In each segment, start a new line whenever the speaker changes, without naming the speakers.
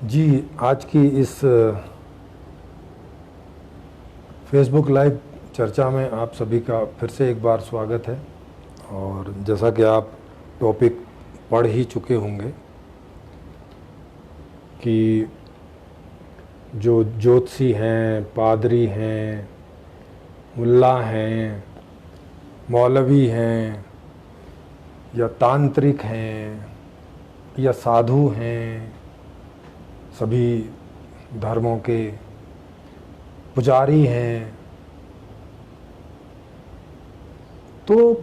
जी, आज की इस फेसबुक लाइव चर्चा में आप सभी का फिर से एक बार स्वागत है। और जैसा कि आप टॉपिक पढ़ ही चुके होंगे कि जो ज्योतिषी हैं, पादरी हैं, मुल्ला हैं, मौलवी हैं या तांत्रिक हैं या साधु हैं, सभी धर्मों के पुजारी हैं, तो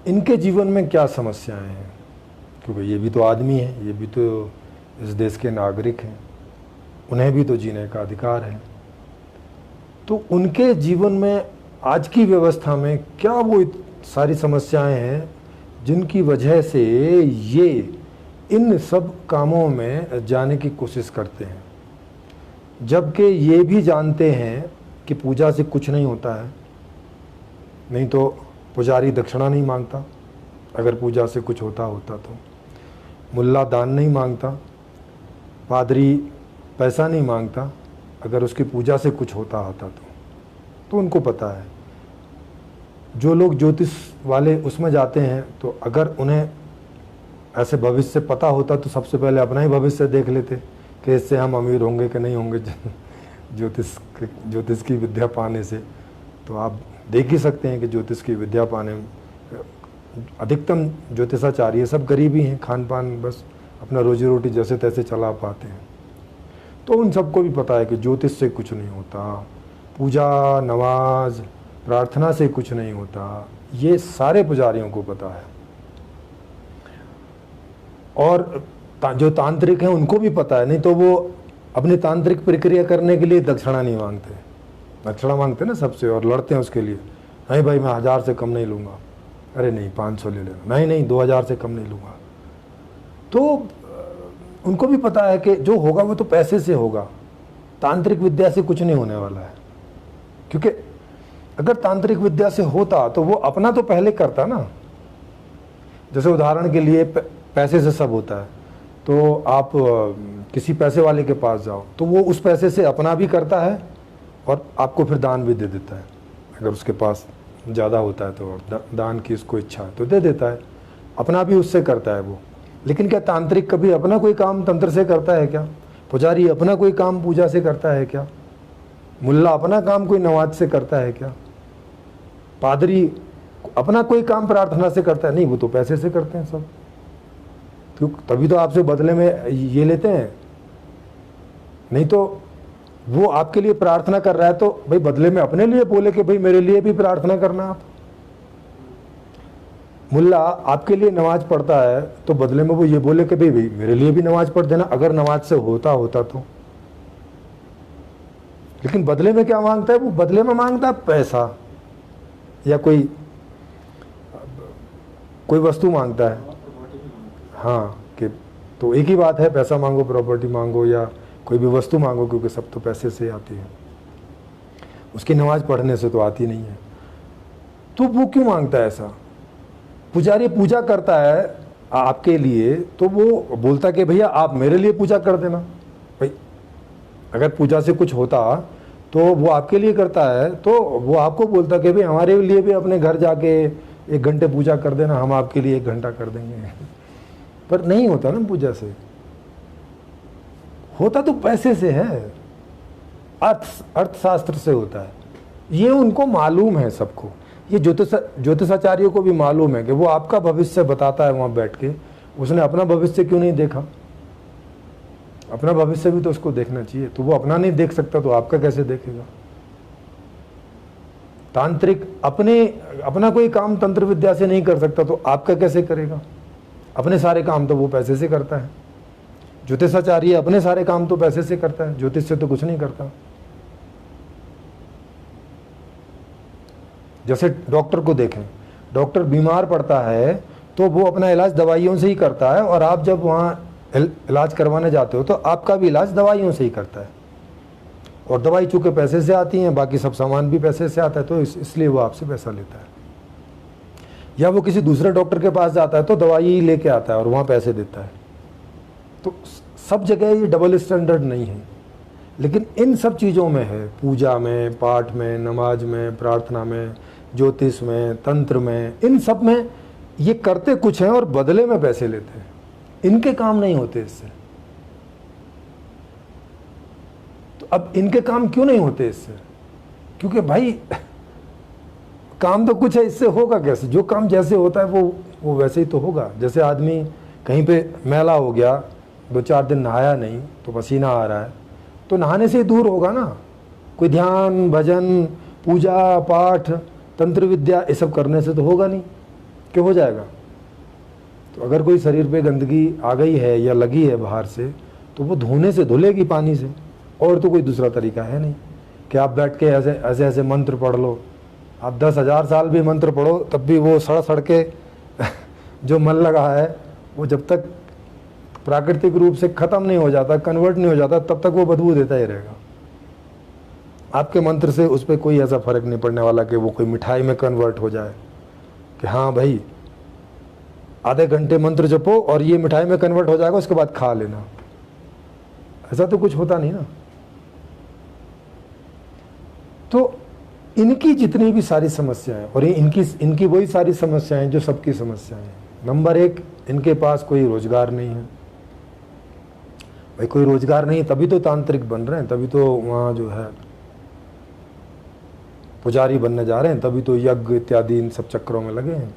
इनके जीवन में क्या समस्याएं हैं? क्योंकि ये भी तो आदमी हैं, ये भी तो इस देश के नागरिक हैं, उन्हें भी तो जीने का अधिकार है। तो उनके जीवन में आज की व्यवस्था में क्या वो सारी समस्याएं हैं जिनकी वजह से ये इन सब कामों में जाने की कोशिश करते हैं, जबकि ये भी जानते हैं कि पूजा से कुछ नहीं होता है। नहीं तो पुजारी दक्षिणा नहीं मांगता अगर पूजा से कुछ होता तो, मुल्ला दान नहीं मांगता, पादरी पैसा नहीं मांगता अगर उसकी पूजा से कुछ होता तो उनको पता है। जो लोग ज्योतिष वाले उसमें जाते हैं तो अगर उन्हें ऐसे भविष्य पता होता तो सबसे पहले अपना ही भविष्य देख लेते कि इससे हम अमीर होंगे कि नहीं होंगे ज्योतिष की विद्या पाने से। तो आप देख ही सकते हैं कि ज्योतिष की विद्या पाने अधिकतम ज्योतिषाचार्य सब गरीब ही हैं, खान पान बस अपना रोजी रोटी जैसे तैसे चला पाते हैं। तो उन सबको भी पता है कि ज्योतिष से कुछ नहीं होता, पूजा नमाज प्रार्थना से कुछ नहीं होता, ये सारे पुजारियों को पता है। और जो तांत्रिक हैं उनको भी पता है, नहीं तो वो अपनी तांत्रिक प्रक्रिया करने के लिए दक्षिणा नहीं मांगते। दक्षिणा मांगते ना सबसे और लड़ते हैं उसके लिए, नहीं भाई मैं 1000 से कम नहीं लूँगा, अरे नहीं 500 ले लेना, नहीं 2000 से कम नहीं लूँगा। तो उनको भी पता है कि जो होगा वो तो पैसे से होगा, तांत्रिक विद्या से कुछ नहीं होने वाला है। क्योंकि अगर तांत्रिक विद्या से होता तो वो अपना तो पहले करता ना। जैसे उदाहरण के लिए पैसे से सब होता है, तो आप किसी पैसे वाले के पास जाओ तो वो उस पैसे से अपना भी करता है और आपको फिर दान भी दे देता है। अगर उसके पास ज़्यादा होता है तो दान की उसको इच्छा है तो दे देता है, अपना भी उससे करता है वो। लेकिन क्या तांत्रिक कभी अपना कोई काम तंत्र से करता है क्या? पुजारी अपना कोई काम पूजा से करता है क्या? मुल्ला अपना काम कोई नमाज से करता है क्या? पादरी अपना कोई काम प्रार्थना से करता है? नहीं, वो तो पैसे से करते हैं सब। क्यों? तभी तो आपसे बदले में ये लेते हैं। नहीं तो वो आपके लिए प्रार्थना कर रहा है तो भाई बदले में अपने लिए बोले कि भाई मेरे लिए भी प्रार्थना करना आप। मुल्ला आपके लिए नमाज पढ़ता है तो बदले में वो ये बोले कि भाई मेरे लिए भी नमाज पढ़ देना अगर नमाज से होता तो। लेकिन बदले में क्या मांगता है? वो बदले में मांगता है पैसा या कोई वस्तु मांगता है। हाँ, कि तो एक ही बात है, पैसा मांगो, प्रॉपर्टी मांगो या कोई भी वस्तु मांगो, क्योंकि सब तो पैसे से आती है, उसकी नमाज पढ़ने से तो आती नहीं है। तो वो क्यों मांगता है ऐसा? पुजारी पूजा करता है आपके लिए तो वो बोलता कि भैया आप मेरे लिए पूजा कर देना। भाई अगर पूजा से कुछ होता तो वो आपके लिए करता है, तो वो आपको बोलता कि भाई हमारे लिए भी अपने घर जाके 1 घंटे पूजा कर देना, हम आपके लिए 1 घंटा कर देंगे। पर नहीं होता ना, पूजा से होता तो पैसे से है, अर्थशास्त्र से होता है। ये उनको मालूम है सबको, ये ज्योतिषाचार्यों को भी मालूम है कि वो आपका भविष्य बताता है वहां बैठ के। उसने अपना भविष्य क्यों नहीं देखा? अपना भविष्य भी तो उसको देखना चाहिए। तो वो अपना नहीं देख सकता तो आपका कैसे देखेगा? तांत्रिक अपना कोई काम तंत्र विद्या से नहीं कर सकता तो आपका कैसे करेगा? अपने सारे काम तो वो पैसे से करता है। ज्योतिषाचार्य अपने सारे काम तो पैसे से करता है, ज्योतिष से तो कुछ नहीं करता। जैसे डॉक्टर को देखें, डॉक्टर बीमार पड़ता है तो वो अपना इलाज दवाइयों से ही करता है, और आप जब वहाँ इलाज करवाने जाते हो तो आपका भी इलाज दवाइयों से ही करता है। और दवाई चूँकि पैसे से आती हैं, बाकी सब सामान भी पैसे से आता है, तो इसलिए वो आपसे पैसा लेता है। या वो किसी दूसरे डॉक्टर के पास जाता है तो दवाई लेके आता है और वहाँ पैसे देता है। तो सब जगह ये डबल स्टैंडर्ड नहीं है, लेकिन इन सब चीज़ों में है, पूजा में, पाठ में, नमाज में, प्रार्थना में, ज्योतिष में, तंत्र में, इन सब में ये करते कुछ हैं और बदले में पैसे लेते हैं। इनके काम नहीं होते इससे। तो अब इनके काम क्यों नहीं होते इससे? क्योंकि भाई काम तो कुछ है, इससे होगा कैसे? जो काम जैसे होता है वो वैसे ही तो होगा। जैसे आदमी कहीं पे मैला हो गया, 2-4 दिन नहाया नहीं तो पसीना आ रहा है, तो नहाने से ही दूर होगा ना। कोई ध्यान, भजन, पूजा पाठ, तंत्र विद्या ये सब करने से तो होगा नहीं, क्यों हो जाएगा? तो अगर कोई शरीर पे गंदगी आ गई है या लगी है बाहर से, तो वो धोने से धुलेगी पानी से, और तो कोई दूसरा तरीका है नहीं कि आप बैठ के ऐसे ऐसे मंत्र पढ़ लो। आप 10,000 साल भी मंत्र पढ़ो तब भी वो सड़ सड़ के जो मन लगा है वो जब तक प्राकृतिक रूप से खत्म नहीं हो जाता, कन्वर्ट नहीं हो जाता, तब तक वो बदबू देता ही रहेगा। आपके मंत्र से उस पर कोई ऐसा फर्क नहीं पड़ने वाला कि वो कोई मिठाई में कन्वर्ट हो जाए कि हाँ भाई आधे घंटे मंत्र जपो और ये मिठाई में कन्वर्ट हो जाएगा, उसके बाद खा लेना। ऐसा तो कुछ होता नहीं ना। तो इनकी जितनी भी सारी समस्याएं, और इनकी वही सारी समस्याएं जो सबकी समस्याएं हैं। नंबर 1, इनके पास कोई रोजगार नहीं है। भाई कोई रोजगार नहीं, तभी तो तांत्रिक बन रहे हैं, तभी तो वहाँ जो है पुजारी बनने जा रहे हैं, तभी तो यज्ञ इत्यादि इन सब चक्रों में लगे हैं।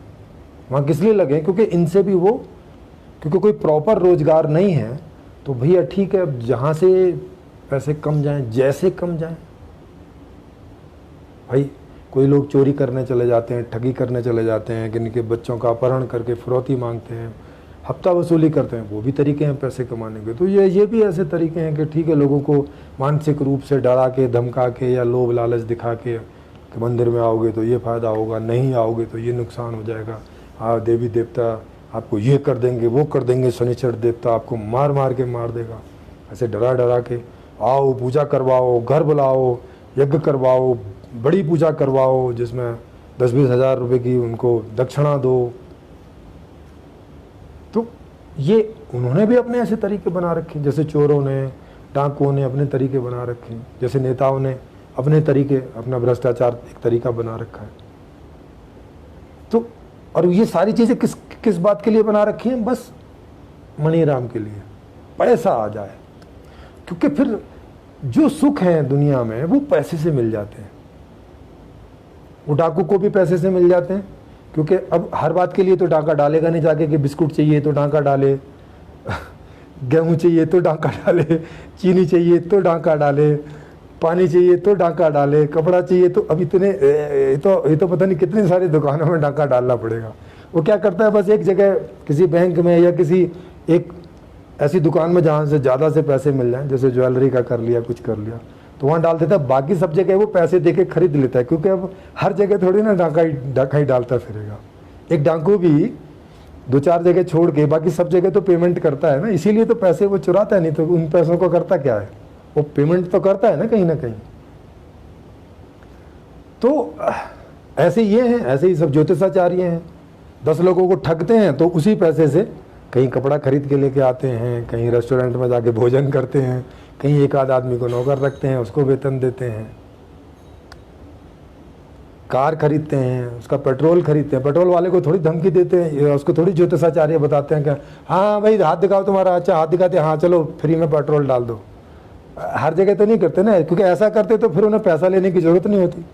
वहाँ किस लिए लगे? क्योंकि इनसे भी क्योंकि कोई प्रॉपर रोजगार नहीं है, तो भैया ठीक है, अब जहाँ से पैसे कम जाएं, जैसे कम जाएं। भाई कोई लोग चोरी करने चले जाते हैं, ठगी करने चले जाते हैं, किन्हीं के बच्चों का अपहरण करके फिरौती मांगते हैं, हफ्ता वसूली करते हैं, वो भी तरीके हैं पैसे कमाने के। तो ये भी ऐसे तरीके हैं कि ठीक है, लोगों को मानसिक रूप से डरा के, धमका के या लोभ लालच दिखा के कि मंदिर में आओगे तो ये फ़ायदा होगा, नहीं आओगे तो ये नुकसान हो जाएगा, देवी देवता आपको ये कर देंगे, वो कर देंगे, शनिचर देवता आपको मार मार के मार देगा, ऐसे डरा डरा के आओ, पूजा करवाओ, घर बुलाओ, यज्ञ करवाओ, बड़ी पूजा करवाओ जिसमें 10-20 हज़ार रुपये की उनको दक्षिणा दो। तो ये उन्होंने भी अपने ऐसे तरीके बना रखे, जैसे चोरों ने, डाकुओं ने अपने तरीके बना रखे, जैसे नेताओं ने अपने तरीके, अपना भ्रष्टाचार एक तरीका बना रखा है। तो और ये सारी चीज़ें किस बात के लिए बना रखी हैं? बस मनीराम के लिए, पैसा आ जाए। क्योंकि फिर जो सुख है दुनिया में वो पैसे से मिल जाते हैं। वो डाकू को भी पैसे से मिल जाते हैं, क्योंकि अब हर बात के लिए तो डाका डालेगा नहीं जाके कि बिस्कुट चाहिए तो डाका डाले, गेहूं चाहिए तो डाका डाले, चीनी चाहिए तो डाका डाले, पानी चाहिए तो डाका डाले, कपड़ा चाहिए तो। अब इतने ये तो पता नहीं कितनी सारी दुकानों में डाका डालना पड़ेगा। वो क्या करता है, बस एक जगह किसी बैंक में या किसी एक ऐसी दुकान में जहाँ से ज़्यादा से पैसे मिल जाएं, जैसे ज्वेलरी का कर लिया, कुछ कर लिया, तो वहाँ डाल देता है। बाकी सब जगह वो पैसे दे के खरीद लेता है, क्योंकि अब हर जगह थोड़ी ना डाका ही डालता फिरेगा। एक डाकू भी 2-4 जगह छोड़ के बाकी सब जगह तो पेमेंट करता है ना, इसीलिए तो पैसे वो चुराता है। नहीं तो उन पैसों को करता क्या है, वो पेमेंट तो करता है ना कहीं। तो ऐसे ये हैं, ऐसे ही सब ज्योतिषाचार्य हैं। 10 लोगों को ठगते हैं तो उसी पैसे से कहीं कपड़ा खरीद के लेके आते हैं, कहीं रेस्टोरेंट में जाके भोजन करते हैं, कहीं एक आध आदमी को नौकर रखते हैं, उसको वेतन देते हैं, कार खरीदते हैं, उसका पेट्रोल खरीदते हैं। पेट्रोल वाले को थोड़ी धमकी देते हैं, उसको थोड़ी ज्योतिषाचार्य बताते हैं कि हाँ भाई हाथ दिखाओ तुम्हारा, अच्छा हाथ दिखाते, हाँ चलो फ्री में पेट्रोल डाल दो। हर जगह तो नहीं करते ना, क्योंकि ऐसा करते तो फिर उन्हें पैसा लेने की जरूरत नहीं होती।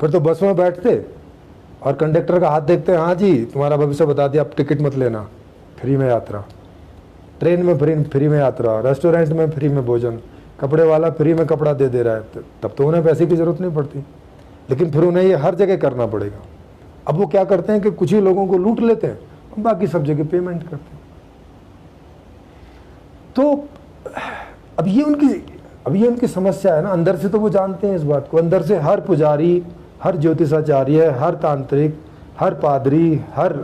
फिर तो बस में बैठते और कंडक्टर का हाथ देखते, हाँ जी तुम्हारा भविष्य बता दिया, अब टिकट मत लेना, फ्री में यात्रा, ट्रेन में फ्री में यात्रा, रेस्टोरेंट में फ्री में भोजन, कपड़े वाला फ्री में कपड़ा दे रहा है, तब तो उन्हें पैसे की जरूरत नहीं पड़ती। लेकिन फिर उन्हें ये हर जगह करना पड़ेगा। अब वो क्या करते हैं कि कुछ ही लोगों को लूट लेते हैं, बाकी सब जगह पेमेंट करते हैं। तो अब ये उनकी समस्या है ना। अंदर से तो वो जानते हैं इस बात को, अंदर से हर पुजारी, हर ज्योतिषाचार्य, हर तांत्रिक, हर पादरी, हर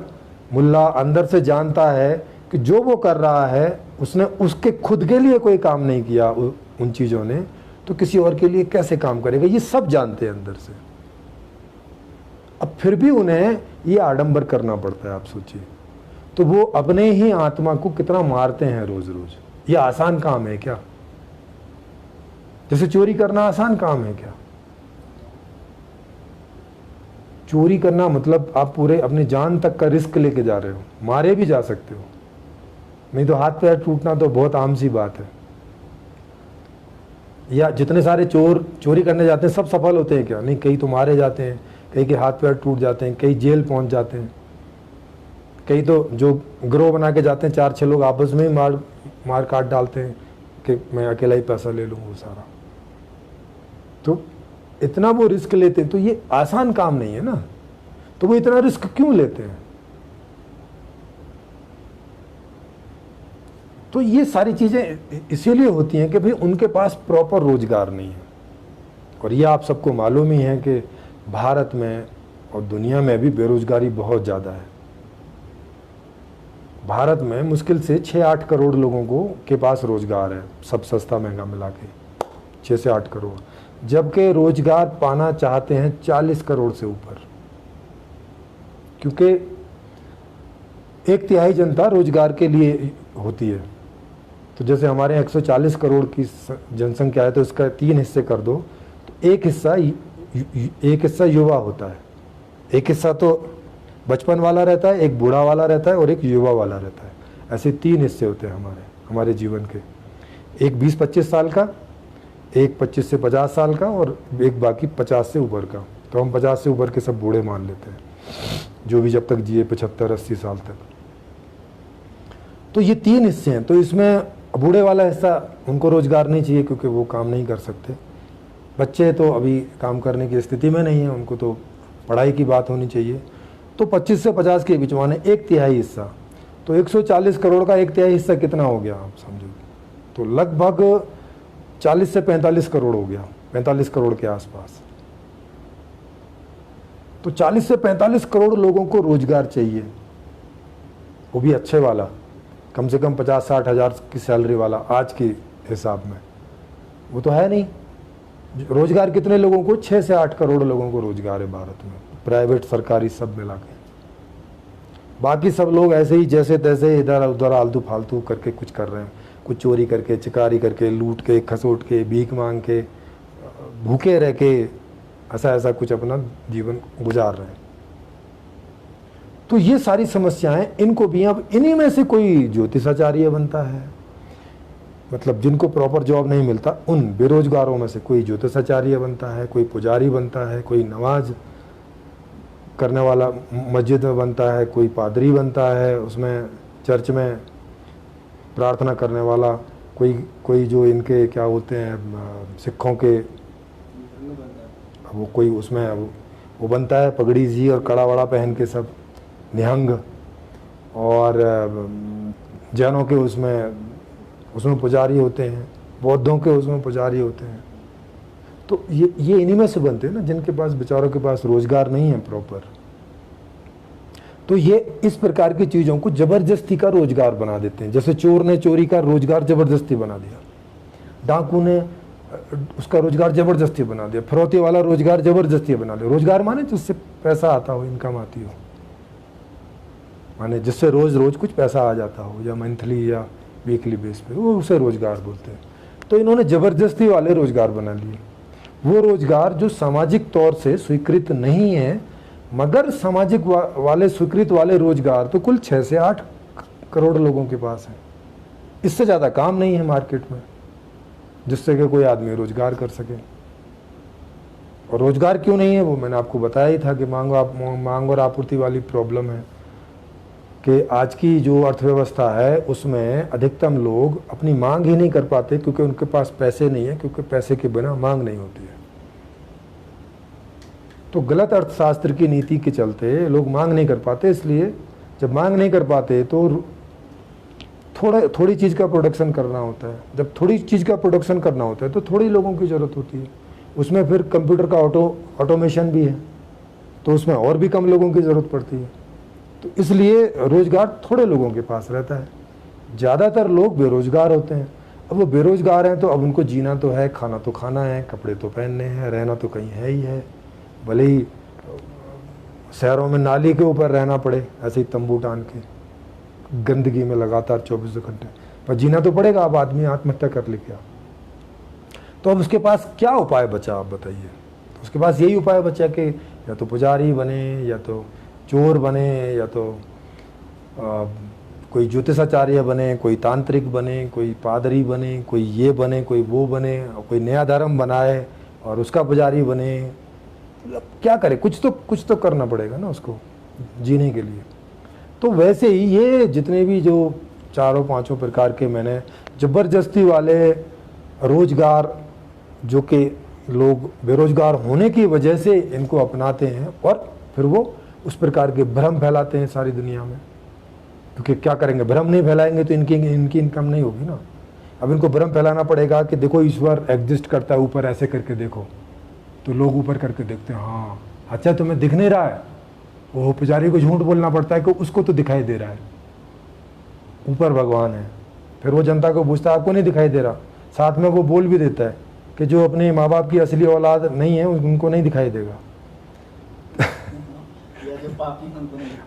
मुल्ला अंदर से जानता है कि जो वो कर रहा है उसने उसके खुद के लिए कोई काम नहीं किया उन चीज़ों ने, तो किसी और के लिए कैसे काम करेगा, ये सब जानते हैं अंदर से। अब फिर भी उन्हें ये आडंबर करना पड़ता है। आप सोचिए, तो वो अपने ही आत्मा को कितना मारते हैं रोज रोज। ये आसान काम है क्या? जैसे चोरी करना आसान काम है क्या? चोरी करना मतलब आप पूरे अपनी जान तक का रिस्क लेके जा रहे हो, मारे भी जा सकते हो, नहीं तो हाथ पैर टूटना तो बहुत आम सी बात है। या जितने सारे चोर चोरी करने जाते हैं सब सफल होते हैं क्या? नहीं, कई तो मारे जाते हैं, कई के हाथ पैर टूट जाते हैं, कई जेल पहुंच जाते हैं, कई तो जो गिरोह बना के जाते हैं 4-6 लोग आपस में ही मार काट डालते हैं कि मैं अकेला ही पैसा ले लूँ वो सारा। तो इतना वो रिस्क लेते हैं, तो ये आसान काम नहीं है ना, तो वो इतना रिस्क क्यों लेते हैं? तो ये सारी चीजें इसीलिए होती हैं कि भाई उनके पास प्रॉपर रोजगार नहीं है। और ये आप सबको मालूम ही है कि भारत में और दुनिया में भी बेरोजगारी बहुत ज़्यादा है। भारत में मुश्किल से 6-8 करोड़ लोगों को के पास रोजगार है, सब सस्ता महंगा मिला के 6 से 8 करोड़, जबकि रोजगार पाना चाहते हैं 40 करोड़ से ऊपर, क्योंकि 1/3 जनता रोजगार के लिए होती है। तो जैसे हमारे 140 करोड़ की जनसंख्या है, तो इसका 3 हिस्से कर दो, तो एक हिस्सा युवा होता है, एक हिस्सा तो बचपन वाला रहता है, एक बूढ़ा वाला रहता है और एक युवा वाला रहता है। ऐसे 3 हिस्से होते हैं हमारे जीवन के, एक 20-25 साल का, एक 25 से 50 साल का और एक बाकी 50 से ऊपर का। तो हम 50 से ऊपर के सब बूढ़े मान लेते हैं, जो भी जब तक जिए 75-80 साल तक। तो ये 3 हिस्से हैं। तो इसमें बूढ़े वाला हिस्सा, उनको रोजगार नहीं चाहिए क्योंकि वो काम नहीं कर सकते। बच्चे तो अभी काम करने की स्थिति में नहीं है, उनको तो पढ़ाई की बात होनी चाहिए। तो 25 से 50 के बीच माने 1/3 हिस्सा, तो 140 करोड़ का 1/3 हिस्सा कितना हो गया आप समझो, तो लगभग 40 से 45 करोड़ हो गया, 45 करोड़ के आसपास। तो 40 से 45 करोड़ लोगों को रोजगार चाहिए, वो भी अच्छे वाला, कम से कम 50-60 हज़ार की सैलरी वाला आज के हिसाब में। वो तो है नहीं। रोजगार कितने लोगों को? 6 से 8 करोड़ लोगों को रोजगार है भारत में, प्राइवेट सरकारी सब मिला के। बाकी सब लोग ऐसे ही जैसे तैसे इधर उधर आलतू फालतू करके कुछ कर रहे हैं, कुछ चोरी करके, चिकारी करके, लूट के, खसोट के, भीख मांग के, भूखे रह के, ऐसा कुछ अपना जीवन गुजार रहे हैं। तो ये सारी समस्याएं, इनको भी अब इन्हीं में से कोई ज्योतिषाचार्य बनता है, मतलब जिनको प्रॉपर जॉब नहीं मिलता, उन बेरोजगारों में से कोई ज्योतिषाचार्य बनता है, कोई पुजारी बनता है, कोई नमाज करने वाला मस्जिद में बनता है, कोई पादरी बनता है, उसमें चर्च में प्रार्थना करने वाला, कोई जो इनके क्या बोलते हैं सिखों के, वो कोई उसमें वो बनता है पगड़ी जी और कड़ा वड़ा पहन के सब निहंग, और जैनों के उसमें पुजारी होते हैं, बौद्धों के उसमें पुजारी होते हैं। तो ये इन्हीं में से बनते हैं ना, जिनके पास बेचारों के पास रोजगार नहीं है प्रॉपर। तो ये इस प्रकार की चीज़ों को जबरदस्ती का रोजगार बना देते हैं। जैसे चोर ने चोरी का रोजगार जबरदस्ती बना दिया, डाकू ने उसका रोजगार जबरदस्ती बना दिया, फिरौती वाला रोजगार जबरदस्ती बना दिया। रोजगार माने जिससे पैसा आता हो, इनकम आती हो, माने जिससे रोज रोज कुछ पैसा आ जाता हो, या मंथली या वीकली बेस पे, वो उसे रोजगार बोलते हैं। तो इन्होंने जबरदस्ती वाले रोजगार बना लिए, वो रोजगार जो सामाजिक तौर से स्वीकृत नहीं है, मगर सामाजिक वाले स्वीकृत वाले रोजगार तो कुल 6 से 8 करोड़ लोगों के पास है। इससे ज़्यादा काम नहीं है मार्केट में जिससे कि कोई आदमी रोजगार कर सके। और रोजगार क्यों नहीं है वो मैंने आपको बताया ही था कि मांग और आपूर्ति वाली प्रॉब्लम है, कि आज की जो अर्थव्यवस्था है उसमें अधिकतम लोग अपनी मांग ही नहीं कर पाते क्योंकि उनके पास पैसे नहीं है, क्योंकि पैसे के बिना मांग नहीं होती है। तो गलत अर्थशास्त्र की नीति के चलते लोग मांग नहीं कर पाते, इसलिए जब मांग नहीं कर पाते तो थोड़ी चीज़ का प्रोडक्शन करना होता है। जब थोड़ी चीज़ का प्रोडक्शन करना होता है तो थोड़ी लोगों की ज़रूरत होती है। उसमें फिर कंप्यूटर का ऑटोमेशन भी है, तो उसमें और भी कम लोगों की ज़रूरत पड़ती है। तो इसलिए रोजगार थोड़े लोगों के पास रहता है, ज़्यादातर लोग बेरोजगार होते हैं। अब वो बेरोजगार हैं तो अब उनको जीना तो है, खाना तो खाना है, कपड़े तो पहनने हैं, रहना तो कहीं है ही है, भले ही शहरों में नाली के ऊपर रहना पड़े, ऐसे ही तंबू टान के गंदगी में लगातार 24 घंटे। पर जीना तो पड़ेगा, अब आदमी आत्महत्या कर ले क्या। तो अब उसके पास क्या उपाय बचा, आप बताइए। तो उसके पास यही उपाय बचा कि या तो पुजारी बने, या तो चोर बने, या तो कोई ज्योतिषाचार्य बने, कोई तांत्रिक बने, कोई पादरी बने, कोई ये बने, कोई वो बने, और कोई नया धर्म बनाए और उसका पुजारी बने। मतलब क्या करे, कुछ तो करना पड़ेगा ना उसको जीने के लिए। तो वैसे ही ये जितने भी जो चारों पांचों प्रकार के मैंने जबरदस्ती वाले रोजगार, जो कि लोग बेरोजगार होने की वजह से इनको अपनाते हैं और फिर वो उस प्रकार के भ्रम फैलाते हैं सारी दुनिया में। क्योंकि क्या करेंगे, भ्रम नहीं फैलाएंगे तो इनकी इनकम नहीं होगी ना। अब इनको भ्रम फैलाना पड़ेगा कि देखो ईश्वर एग्जिस्ट करता है ऊपर, ऐसे करके देखो। तो लोग ऊपर करके देखते हैं, हाँ अच्छा तुम्हें दिख नहीं रहा है। वो पुजारी को झूठ बोलना पड़ता है कि उसको तो दिखाई दे रहा है, ऊपर भगवान है। फिर वो जनता को पूछता है आपको नहीं दिखाई दे रहा। साथ में वो बोल भी देता है कि जो अपने माँ बाप की असली औलाद नहीं है उनको नहीं दिखाई देगा।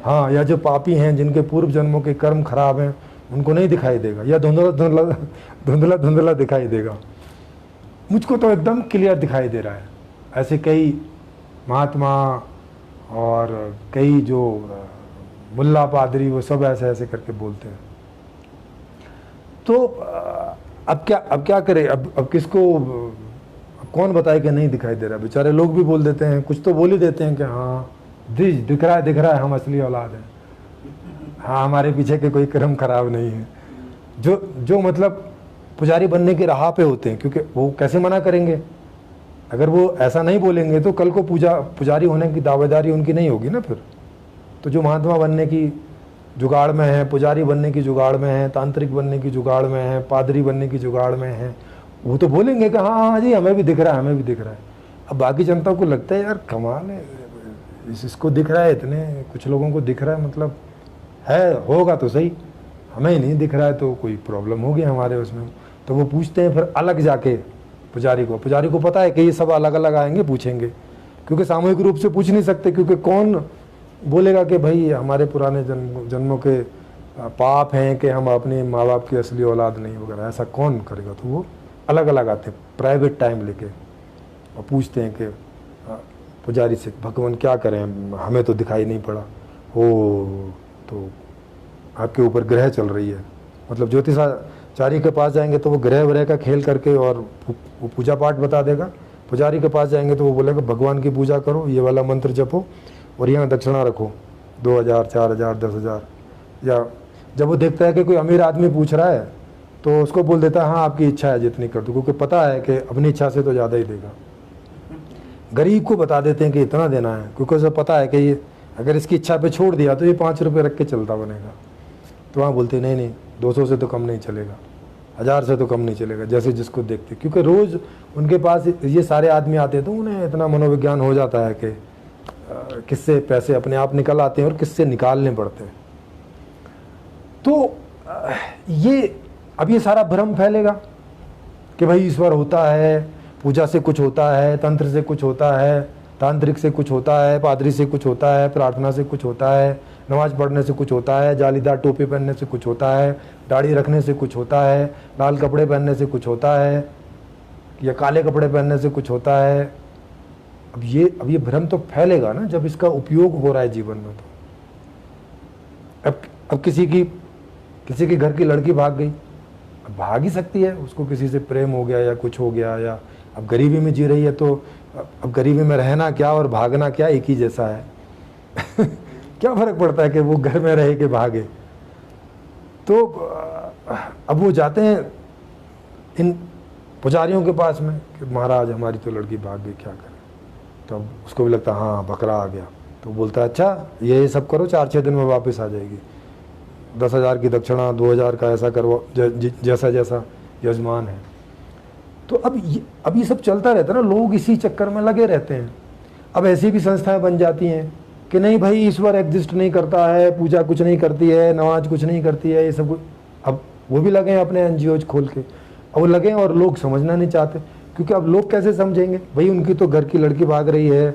हाँ, या जो पापी हैं, जिनके पूर्व जन्मों के कर्म खराब हैं, उनको नहीं दिखाई देगा, या धुंधला दिखाई देगा। मुझको तो एकदम क्लियर दिखाई दे रहा है। ऐसे कई महात्मा और कई जो मुल्ला पादरी, वो सब ऐसे ऐसे करके बोलते हैं। तो अब क्या करें, अब किसको, अब कौन बताए कि नहीं दिखाई दे रहा। बेचारे लोग भी बोल देते हैं, कुछ तो बोल ही देते हैं कि हाँ दिख रहा है, हम असली औलाद हैं, हाँ हमारे पीछे के कोई कर्म खराब नहीं है। जो मतलब पुजारी बनने की राह पे होते हैं, क्योंकि वो कैसे मना करेंगे। अगर वो ऐसा नहीं बोलेंगे तो कल को पुजारी होने की दावेदारी उनकी नहीं होगी ना फिर। तो जो महात्मा बनने की जुगाड़ में है, पुजारी बनने की जुगाड़ में है, तांत्रिक बनने की जुगाड़ में है, पादरी बनने की जुगाड़ में है, वो तो बोलेंगे कि हाँ हाँ जी हमें भी दिख रहा है। अब बाकी जनता को लगता है यार कमाल है, इसको दिख रहा है, इतने कुछ लोगों को दिख रहा है, मतलब है होगा तो सही, हमें ही नहीं दिख रहा है तो कोई प्रॉब्लम होगी हमारे उसमें। तो वो पूछते हैं फिर अलग जाके पुजारी को पता है कि ये सब अलग अलग आएंगे पूछेंगे, क्योंकि सामूहिक रूप से पूछ नहीं सकते, क्योंकि कौन बोलेगा कि भाई हमारे पुराने जन्मों के पाप हैं कि हम अपने माँ बाप की असली औलाद नहीं वगैरह, ऐसा कौन करेगा। तो वो अलग अलग आते हैं प्राइवेट टाइम लेके और पूछते हैं कि पुजारी से भगवान क्या करें, हमें तो दिखाई नहीं पड़ा। हो तो आपके ऊपर ग्रह चल रही है, मतलब ज्योतिषाचार्य के पास जाएंगे तो वो ग्रह व्रह का खेल करके और वो पूजा पाठ बता देगा। पुजारी के पास जाएंगे तो वो बोलेगा भगवान की पूजा करो, ये वाला मंत्र जपो और यहाँ दक्षिणा रखो 2000, 4000, 10,000। या जब वो देखता है कि कोई अमीर आदमी पूछ रहा है तो उसको बोल देता है हाँ आपकी इच्छा है जितनी कर दो, क्योंकि पता है कि अपनी इच्छा से तो ज़्यादा ही देगा। गरीब को बता देते हैं कि इतना देना है, क्योंकि उसे पता है कि ये अगर इसकी इच्छा पे छोड़ दिया तो ये 5 रुपये रख के चलता बनेगा। तो वहाँ बोलते नहीं 200 से तो कम नहीं चलेगा, 1000 से तो कम नहीं चलेगा, जैसे जिसको देखते। क्योंकि रोज़ उनके पास ये सारे आदमी आते हैं तो उन्हें इतना मनोविज्ञान हो जाता है कि किससे पैसे अपने आप निकल आते हैं और किससे निकालने पड़ते हैं। तो ये सारा भ्रम फैलेगा कि भाई ईश्वर होता है, पूजा से कुछ होता है, तंत्र से कुछ होता है, तांत्रिक से कुछ होता है, पादरी से कुछ होता है, प्रार्थना से कुछ होता है, नमाज पढ़ने से कुछ होता है, जालीदार टोपी पहनने से कुछ होता है, दाढ़ी रखने से कुछ होता है, लाल कपड़े पहनने से कुछ होता है, या काले कपड़े पहनने से कुछ होता है। अब ये भ्रम तो फैलेगा ना जब इसका उपयोग हो रहा है जीवन में। तो अब किसी के घर की लड़की भाग गई, अब भाग ही सकती है, उसको किसी से प्रेम हो गया या कुछ हो गया, या अब गरीबी में जी रही है तो अब गरीबी में रहना क्या और भागना क्या एक ही जैसा है। क्या फर्क पड़ता है कि वो घर में रहे कि भागे। तो अब वो जाते हैं इन पुजारियों के पास में कि महाराज हमारी तो लड़की भाग गई, क्या करें। तो अब उसको भी लगता हाँ बकरा आ गया। तो बोलता है अच्छा ये सब करो, 4-6 दिन में वापस आ जाएगी, 10,000 की दक्षिणा, 2,000 का ऐसा करो, जैसा जैसा यजमान है। तो अब ये सब चलता रहता है ना, लोग इसी चक्कर में लगे रहते हैं। अब ऐसी भी संस्थाएं बन जाती हैं कि नहीं भाई ईश्वर एग्जिस्ट नहीं करता है, पूजा कुछ नहीं करती है, नमाज कुछ नहीं करती है, ये सब कुछ। अब वो भी लगे हैं अपने एनजीओज खोल के, अब वो लगे हैं और लोग समझना नहीं चाहते, क्योंकि अब लोग कैसे समझेंगे भाई, उनकी तो घर की लड़की भाग रही है,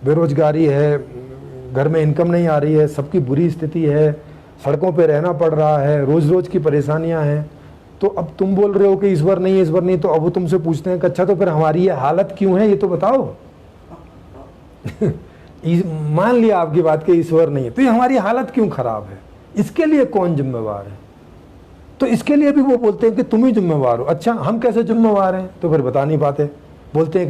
बेरोजगारी है, घर में इनकम नहीं आ रही है, सबकी बुरी स्थिति है, सड़कों पे रहना पड़ रहा है, रोज रोज की परेशानियां हैं। तो अब तुम बोल रहे हो कि ईश्वर नहीं है, ईश्वर नहीं, तो अब वो तुमसे पूछते हैं कि अच्छा तो फिर हमारी ये हालत क्यों है, ये तो बताओ। मान लिया आपकी बात कि ईश्वर नहीं है, तो ये हमारी हालत क्यों खराब है, इसके लिए कौन जिम्मेवार है? तो इसके लिए भी वो बोलते हैं कि तुम ही जिम्मेवार हो। अच्छा हम कैसे जिम्मेवार हैं? तो फिर बता नहीं पाते, बोलते हैं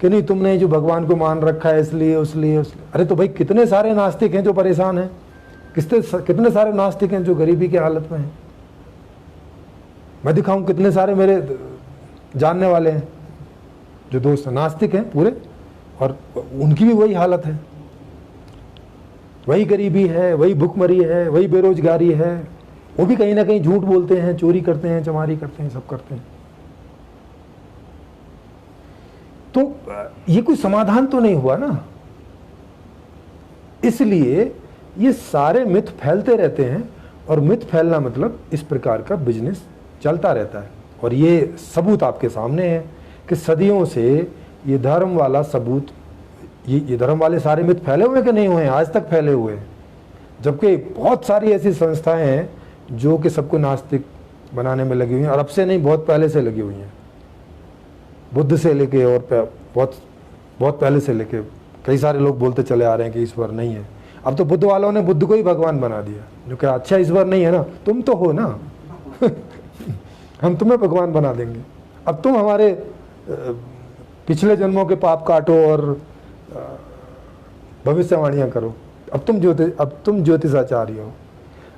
कि नहीं तुमने जो भगवान को मान रखा है इसलिए उसलिए। अरे तो भाई कितने सारे नास्तिक हैं जो परेशान हैं, कितने सारे नास्तिक हैं जो गरीबी की हालत में हैं। मैं दिखाऊं कितने सारे मेरे जानने वाले हैं जो दोस्त नास्तिक हैं पूरे, और उनकी भी वही हालत है, वही गरीबी है, वही भुखमरी है, वही बेरोजगारी है। वो भी कहीं ना कहीं झूठ बोलते हैं, चोरी करते हैं, चमारी करते हैं, सब करते हैं। तो ये कोई समाधान तो नहीं हुआ ना। इसलिए ये सारे मिथ फैलते रहते हैं, और मिथ फैलना मतलब इस प्रकार का बिजनेस चलता रहता है। और ये सबूत आपके सामने है कि सदियों से ये धर्म वाला सबूत, ये धर्म वाले सारे मिथ फैले हुए कि नहीं हुए हैं, आज तक फैले हुए हैं। जबकि बहुत सारी ऐसी संस्थाएं हैं जो कि सबको नास्तिक बनाने में लगी हुई हैं, और अब से नहीं, बहुत पहले से लगी हुई हैं। बुद्ध से लेके और बहुत पहले से लेके कई सारे लोग बोलते चले आ रहे हैं कि ईश्वर नहीं है। अब तो बुद्ध वालों ने बुद्ध को ही भगवान बना दिया, जो कि अच्छा ईश्वर नहीं है ना, तुम तो हो ना। हम तुम्हें भगवान बना देंगे, अब तुम हमारे पिछले जन्मों के पाप काटो और भविष्यवाणियां करो। अब तुम ज्योतिषाचार्य हो।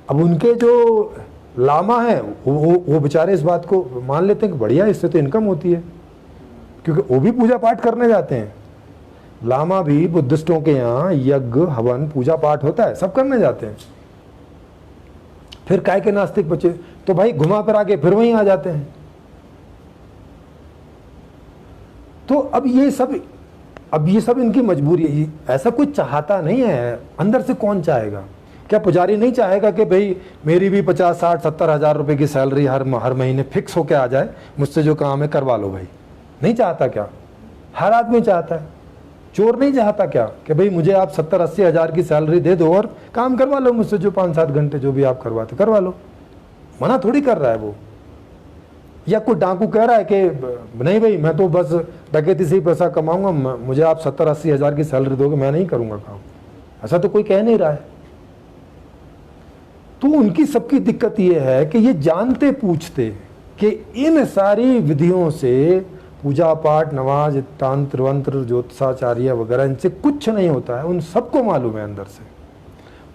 अब उनके जो लामा हैं वो बेचारे इस बात को मान लेते हैं कि बढ़िया, इससे तो इनकम होती है, क्योंकि वो भी पूजा पाठ करने जाते हैं। लामा भी बुद्धिस्टों के यहाँ यज्ञ हवन पूजा पाठ होता है, सब करने जाते हैं। फिर काय के नास्तिक बचे? तो भाई घुमा फिर आके फिर वहीं आ जाते हैं। तो अब ये सब इनकी मजबूरी है। ऐसा कोई चाहता नहीं है, अंदर से कौन चाहेगा? क्या पुजारी नहीं चाहेगा कि भाई मेरी भी 50, 60, 70 हज़ार रुपए की सैलरी हर महीने फिक्स होके आ जाए, मुझसे जो काम है करवा लो भाई? नहीं चाहता क्या? हर आदमी चाहता है। चोर नहीं चाहता क्या कि भाई मुझे आप 70-80 हज़ार की सैलरी दे दो और काम करवा लो मुझसे, जो 5-7 घंटे जो भी आप करवाते करवा लो। मना थोड़ी कर रहा है वो। या कोई डाकू कह रहा है कि नहीं भाई मैं तो बस डकैती से ही पैसा कमाऊंगा, मुझे आप 70-80 हज़ार की सैलरी दोगे, मैं नहीं करूंगा काम। ऐसा तो कोई कह नहीं रहा है। तो उनकी सबकी दिक्कत ये है कि ये जानते पूछते कि इन सारी विधियों से, पूजा पाठ, नमाज, तंत्र वंत्र, ज्योतिषाचार्य वगैरह, इनसे कुछ नहीं होता है। उन सबको मालूम है अंदर से।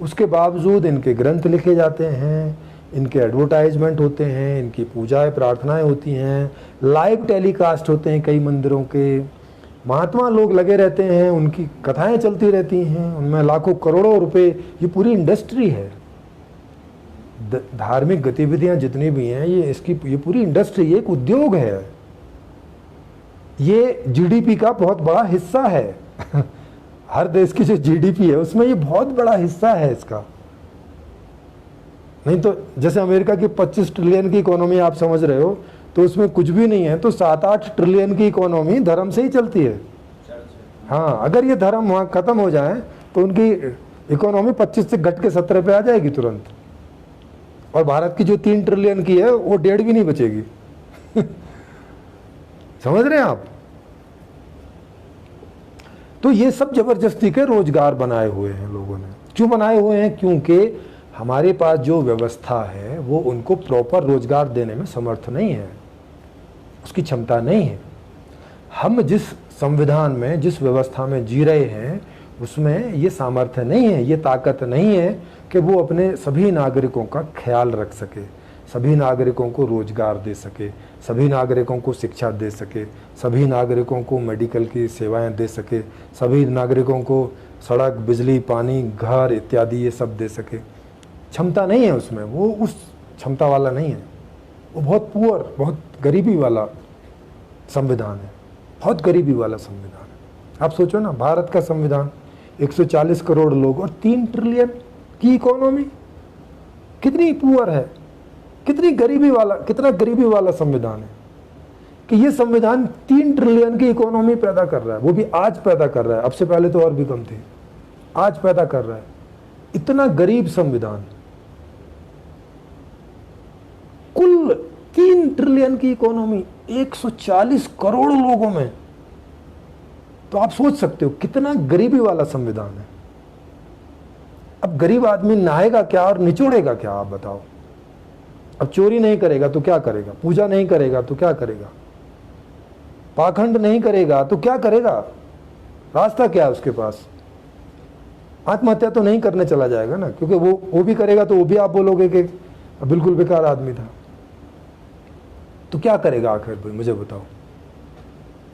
उसके बावजूद इनके ग्रंथ लिखे जाते हैं, इनके एडवर्टाइजमेंट होते हैं, इनकी पूजाएं प्रार्थनाएं होती हैं, लाइव टेलीकास्ट होते हैं कई मंदिरों के, महात्मा लोग लगे रहते हैं, उनकी कथाएं चलती रहती हैं, उनमें लाखों करोड़ों रुपए, ये पूरी इंडस्ट्री है। धार्मिक गतिविधियां जितनी भी हैं, ये पूरी इंडस्ट्री, एक उद्योग है। ये जीडीपी का बहुत बड़ा हिस्सा है। हर देश की जो जीडीपी है उसमें ये बहुत बड़ा हिस्सा है इसका। नहीं तो जैसे अमेरिका की 25 ट्रिलियन की इकोनॉमी आप समझ रहे हो, तो उसमें कुछ भी नहीं है, तो 7-8 ट्रिलियन की इकोनॉमी धर्म से ही चलती है। हाँ, अगर ये धर्म वहाँ खत्म हो जाए तो उनकी इकोनॉमी 25 से घट के 17 पे आ जाएगी तुरंत। और भारत की जो 3 ट्रिलियन की है वो 1.5 भी नहीं बचेगी। समझ रहे हैं आप? तो ये सब जबरदस्ती के रोजगार बनाए हुए हैं लोगों ने। क्यों बनाए हुए हैं? क्योंकि हमारे पास जो व्यवस्था है वो उनको प्रॉपर रोजगार देने में समर्थ नहीं है, उसकी क्षमता नहीं है। हम जिस संविधान में, जिस व्यवस्था में जी रहे हैं, उसमें ये सामर्थ्य नहीं है, ये ताकत नहीं है कि वो अपने सभी नागरिकों का ख्याल रख सके, सभी नागरिकों को रोजगार दे सके, सभी नागरिकों को शिक्षा दे सके, सभी नागरिकों को मेडिकल की सेवाएं दे सके, सभी नागरिकों को सड़क, बिजली, पानी, घर इत्यादि ये सब दे सके। क्षमता नहीं है उसमें, वो उस क्षमता वाला नहीं है। वो बहुत पुअर, बहुत गरीबी वाला संविधान है, बहुत गरीबी वाला संविधान है। आप सोचो ना, भारत का संविधान, 140 करोड़ लोग और 3 ट्रिलियन की इकोनॉमी, कितनी पुअर है, कितना गरीबी वाला संविधान है कि ये संविधान 3 ट्रिलियन की इकोनॉमी पैदा कर रहा है। वो भी आज पैदा कर रहा है, अब से पहले तो और भी कम थी, आज पैदा कर रहा है। इतना गरीब संविधान, कुल 3 ट्रिलियन की इकोनॉमी 140 करोड़ लोगों में, तो आप सोच सकते हो कितना गरीबी वाला संविधान है। अब गरीब आदमी नहाएगा क्या और निचोड़ेगा क्या, आप बताओ। अब चोरी नहीं करेगा तो क्या करेगा, पूजा नहीं करेगा तो क्या करेगा, पाखंड नहीं करेगा तो क्या करेगा, रास्ता क्या है उसके पास? आत्महत्या तो नहीं करने चला जाएगा ना, क्योंकि वो भी करेगा तो वो भी आप बोलोगे कि बिल्कुल बेकार आदमी था। तो क्या करेगा आखिर भाई, मुझे बताओ।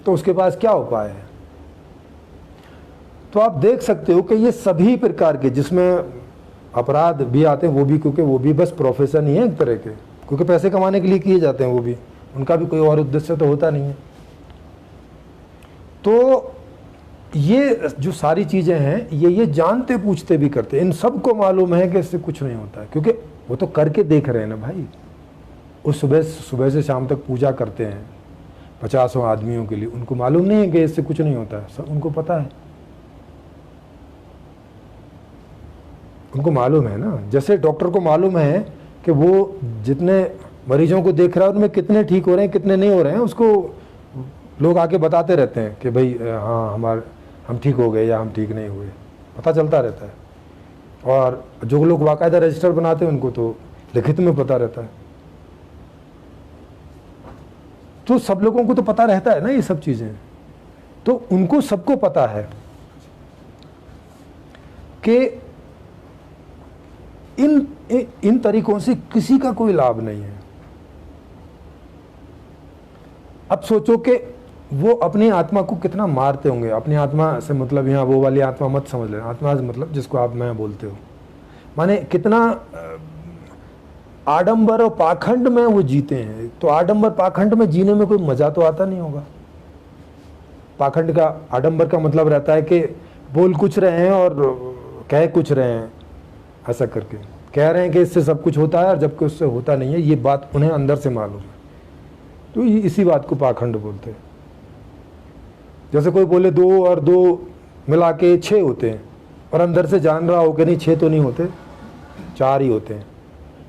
तो उसके पास क्या उपाय है? तो आप देख सकते हो कि ये सभी प्रकार के जिसमें अपराध भी आते हैं, वो भी, क्योंकि वो भी बस प्रोफेशन ही है एक तरह के, क्योंकि पैसे कमाने के लिए किए जाते हैं वो भी, उनका भी कोई और उद्देश्य तो होता नहीं है। तो ये जो सारी चीज़ें हैं ये जानते पूछते भी करते हैं। इन सबको मालूम है कि इससे कुछ नहीं होता है, क्योंकि वो तो करके देख रहे हैं ना भाई। वो सुबह से शाम तक पूजा करते हैं 50 आदमियों के लिए, उनको मालूम नहीं है कि इससे कुछ नहीं होता है, सब उनको पता है, उनको मालूम है ना। जैसे डॉक्टर को मालूम है कि वो जितने मरीजों को देख रहा है उनमें कितने ठीक हो रहे हैं कितने नहीं हो रहे हैं, उसको लोग आके बताते रहते हैं कि भाई हाँ हम ठीक हो गए या हम ठीक नहीं हुए, पता चलता रहता है। और जो लोग बाकायदा रजिस्टर बनाते हैं उनको तो लिखित में पता रहता है। तो सब लोगों को तो पता रहता है ना ये सब चीज़ें, तो उनको सबको पता है कि इन तरीकों से किसी का कोई लाभ नहीं है। अब सोचो कि वो अपनी आत्मा को कितना मारते होंगे। अपनी आत्मा से मतलब यहाँ वो वाली आत्मा मत समझ लेना, आत्मा से मतलब जिसको आप मैं बोलते हो, माने कितना आडंबर और पाखंड में वो जीते हैं। तो आडंबर पाखंड में जीने में कोई मजा तो आता नहीं होगा। पाखंड का, आडंबर का मतलब रहता है कि बोल कुछ रहे हैं और कह कुछ रहे हैं, ऐसा करके कह रहे हैं कि इससे सब कुछ होता है और जबकि उससे होता नहीं है, ये बात उन्हें अंदर से मालूम है। तो इसी बात को पाखंड बोलते हैं। जैसे कोई बोले 2 और 2 मिला के 6 होते हैं और अंदर से जान रहा हो कि नहीं 6 तो नहीं होते, 4 ही होते हैं,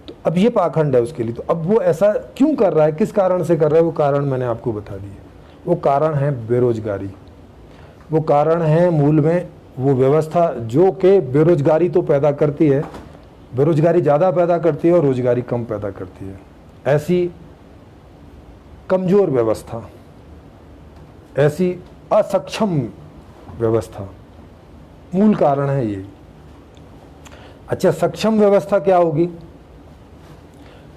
तो अब ये पाखंड है उसके लिए। तो अब वो ऐसा क्यों कर रहा है, किस कारण से कर रहा है, वो कारण मैंने आपको बता दिया। वो कारण है बेरोजगारी, वो कारण है मूल में वो व्यवस्था जो कि बेरोजगारी तो पैदा करती है, बेरोजगारी ज़्यादा पैदा करती है और रोजगारी कम पैदा करती है। ऐसी कमज़ोर व्यवस्था, ऐसी असक्षम व्यवस्था मूल कारण है ये। अच्छा, सक्षम व्यवस्था क्या होगी?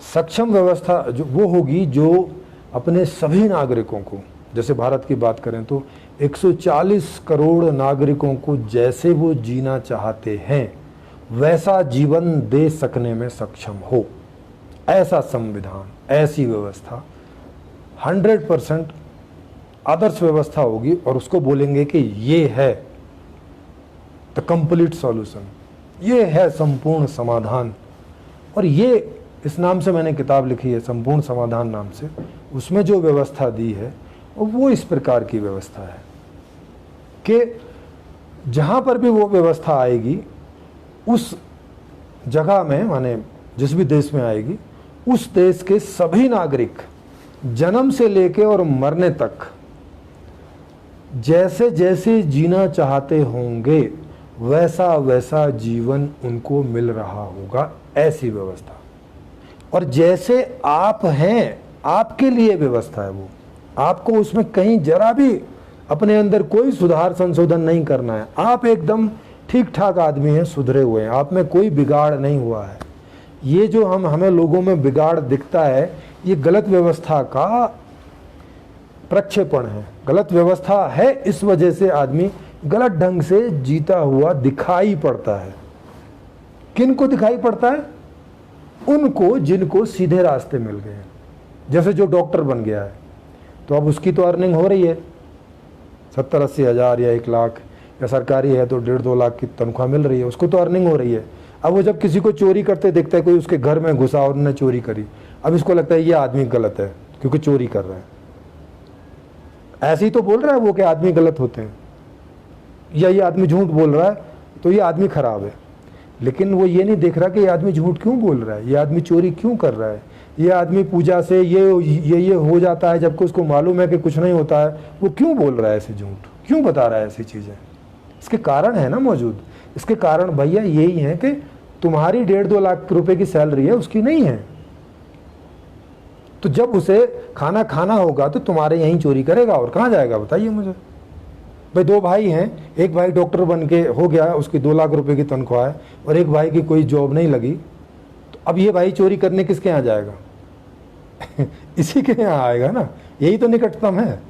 सक्षम व्यवस्था जो वो होगी जो अपने सभी नागरिकों को, जैसे भारत की बात करें तो 140 करोड़ नागरिकों को जैसे वो जीना चाहते हैं वैसा जीवन दे सकने में सक्षम हो, ऐसा संविधान, ऐसी व्यवस्था 100% आदर्श व्यवस्था होगी। और उसको बोलेंगे कि ये है द कंप्लीट सॉल्यूशन, ये है संपूर्ण समाधान। और ये इस नाम से मैंने किताब लिखी है, संपूर्ण समाधान नाम से। उसमें जो व्यवस्था दी है वो इस प्रकार की व्यवस्था है कि जहाँ पर भी वो व्यवस्था आएगी उस जगह में, माने जिस भी देश में आएगी, उस देश के सभी नागरिक जन्म से लेके और मरने तक जैसे जैसे जीना चाहते होंगे वैसा वैसा जीवन उनको मिल रहा होगा, ऐसी व्यवस्था। और जैसे आप हैं, आपके लिए व्यवस्था है वो, आपको उसमें कहीं जरा भी अपने अंदर कोई सुधार संशोधन नहीं करना है। आप एकदम ठीक ठाक आदमी हैं, सुधरे हुए हैं, आप में कोई बिगाड़ नहीं हुआ है। ये जो हमें लोगों में बिगाड़ दिखता है, ये गलत व्यवस्था का प्रक्षेपण है। गलत व्यवस्था है, इस वजह से आदमी गलत ढंग से जीता हुआ दिखाई पड़ता है। किन को दिखाई पड़ता है? उनको जिनको सीधे रास्ते मिल गए। जैसे जो डॉक्टर बन गया है तो अब उसकी तो अर्निंग हो रही है 70-80 हज़ार या 1 लाख, या सरकारी है तो 1.5-2 लाख की तनख्वाह मिल रही है, उसको तो अर्निंग हो रही है। अब वो जब किसी को चोरी करते देखता है, कोई उसके घर में घुसा और उन्होंने चोरी करी, अब इसको लगता है ये आदमी गलत है क्योंकि चोरी कर रहा है। ऐसे ही तो बोल रहा है वो कि आदमी गलत होते हैं, या ये आदमी झूठ बोल रहा है तो ये आदमी खराब है। लेकिन वो ये नहीं देख रहा कि ये आदमी झूठ क्यों बोल रहा है, ये आदमी चोरी क्यों कर रहा है, ये आदमी पूजा से ये हो जाता है, जबकि उसको मालूम है कि कुछ नहीं होता है, वो क्यों बोल रहा है ऐसे झूठ, क्यों बता रहा है ऐसी चीज़ें? इसके कारण है ना मौजूद। इसके कारण भैया यही है कि तुम्हारी 1.5-2 लाख रुपए की सैलरी है, उसकी नहीं है, तो जब उसे खाना खाना होगा तो तुम्हारे यहीं चोरी करेगा, और कहाँ जाएगा बताइए मुझे। भाई 2 भाई हैं, एक भाई डॉक्टर बन के हो गया, उसकी 2 लाख रुपए की तनख्वाह है, और एक भाई की कोई जॉब नहीं लगी, तो अब ये भाई चोरी करने किसके यहाँ जाएगा? इसी के यहाँ आएगा ना, यही तो निकटतम है।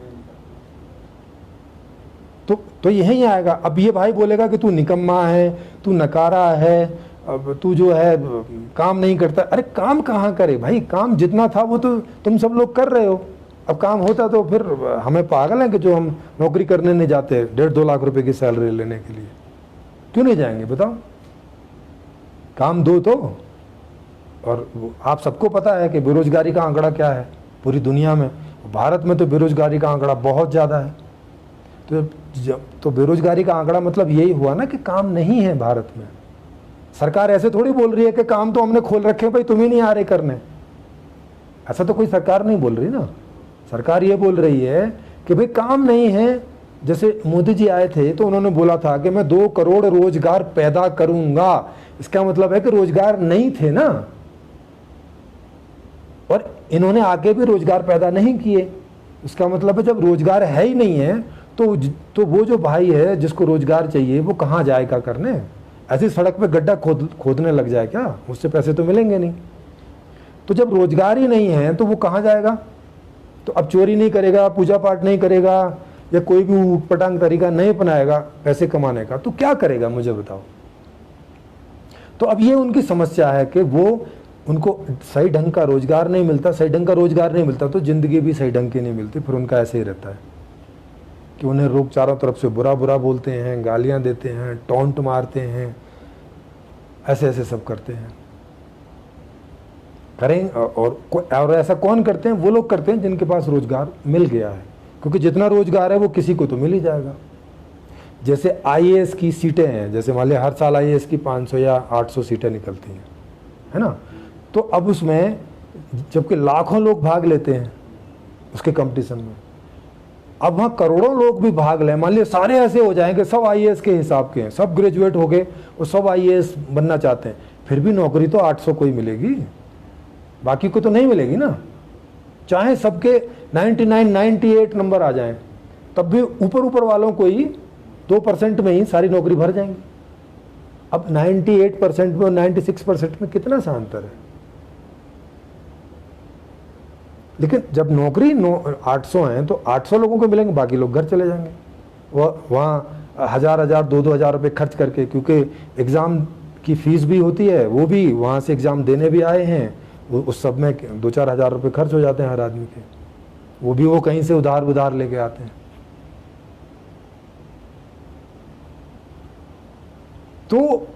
तो यही आएगा। अब ये भाई बोलेगा कि तू निकम्मा है, तू नकारा है, अब तू जो है काम नहीं करता। अरे काम कहाँ करे भाई, काम जितना था वो तो तुम सब लोग कर रहे हो। अब काम होता तो फिर हमें पागल है कि जो हम नौकरी करने नहीं जाते 1.5-2 लाख रुपए की सैलरी लेने के लिए, क्यों नहीं जाएंगे बताओ? काम दो तो। और आप सबको पता है कि बेरोजगारी का आंकड़ा क्या है पूरी दुनिया में, भारत में तो बेरोजगारी का आंकड़ा बहुत ज़्यादा है। तो बेरोजगारी का आंकड़ा मतलब यही हुआ ना कि काम नहीं है भारत में। सरकार ऐसे थोड़ी बोल रही है कि काम तो हमने खोल रखे भाई, तुम ही नहीं आ रहे करने, ऐसा तो कोई सरकार नहीं बोल रही ना। सरकार ये बोल रही है कि भाई काम नहीं है। जैसे मोदी जी आए थे तो उन्होंने बोला था कि मैं 2 करोड़ रोजगार पैदा करूंगा, इसका मतलब है कि रोजगार नहीं थे ना, और इन्होंने आके भी रोजगार पैदा नहीं किए। इसका मतलब है जब रोजगार है ही नहीं है तो वो जो भाई है जिसको रोजगार चाहिए वो कहाँ जाएगा करने? ऐसी सड़क पे गड्ढा खोदने लग जाए क्या? उससे पैसे तो मिलेंगे नहीं। तो जब रोजगार ही नहीं है तो वो कहाँ जाएगा? तो अब चोरी नहीं करेगा, पूजा पाठ नहीं करेगा, या कोई भी ऊटपटांग तरीका नहीं अपनाएगा पैसे कमाने का, तो क्या करेगा मुझे बताओ? तो अब ये उनकी समस्या है कि वो उनको सही ढंग का रोजगार नहीं मिलता। सही ढंग का रोजगार नहीं मिलता तो जिंदगी भी सही ढंग की नहीं मिलती। फिर उनका ऐसे ही रहता है कि उन्हें लोग चारों तरफ से बुरा बुरा बोलते हैं, गालियां देते हैं, टॉन्ट मारते हैं, ऐसे ऐसे सब करते हैं। करें और ऐसा कौन करते हैं? वो लोग करते हैं जिनके पास रोजगार मिल गया है, क्योंकि जितना रोजगार है वो किसी को तो मिल ही जाएगा। जैसे आईएएस की सीटें हैं, जैसे मान लिया हर साल आईएएस की 500 या 800 सीटें निकलती हैं, है ना? तो अब उसमें जबकि लाखों लोग भाग लेते हैं उसके कंपटीशन में, अब वहाँ करोड़ों लोग भी भाग लें, मान लिया सारे ऐसे हो जाएंगे सब आईएएस के हिसाब के हैं, सब ग्रेजुएट हो गए और सब आईएएस बनना चाहते हैं, फिर भी नौकरी तो 800 को ही मिलेगी, बाकी को तो नहीं मिलेगी ना। चाहे सबके 99-98 नंबर आ जाएं, तब भी ऊपर ऊपर वालों को ही 2% में ही सारी नौकरी भर जाएंगी। अब 98% में और 96% में कितना सा अंतर है? लेकिन जब नौकरी 800 है तो 800 लोगों को मिलेंगे, बाकी लोग घर चले जाएंगे। वहाँ 1000-1000 2-2000 रुपये खर्च करके, क्योंकि एग्ज़ाम की फीस भी होती है, वो भी वहाँ से एग्ज़ाम देने भी आए हैं, उस सब में 2-4 हज़ार रुपये खर्च हो जाते हैं हर आदमी के, वो भी वो कहीं से उधार लेके आते हैं। तो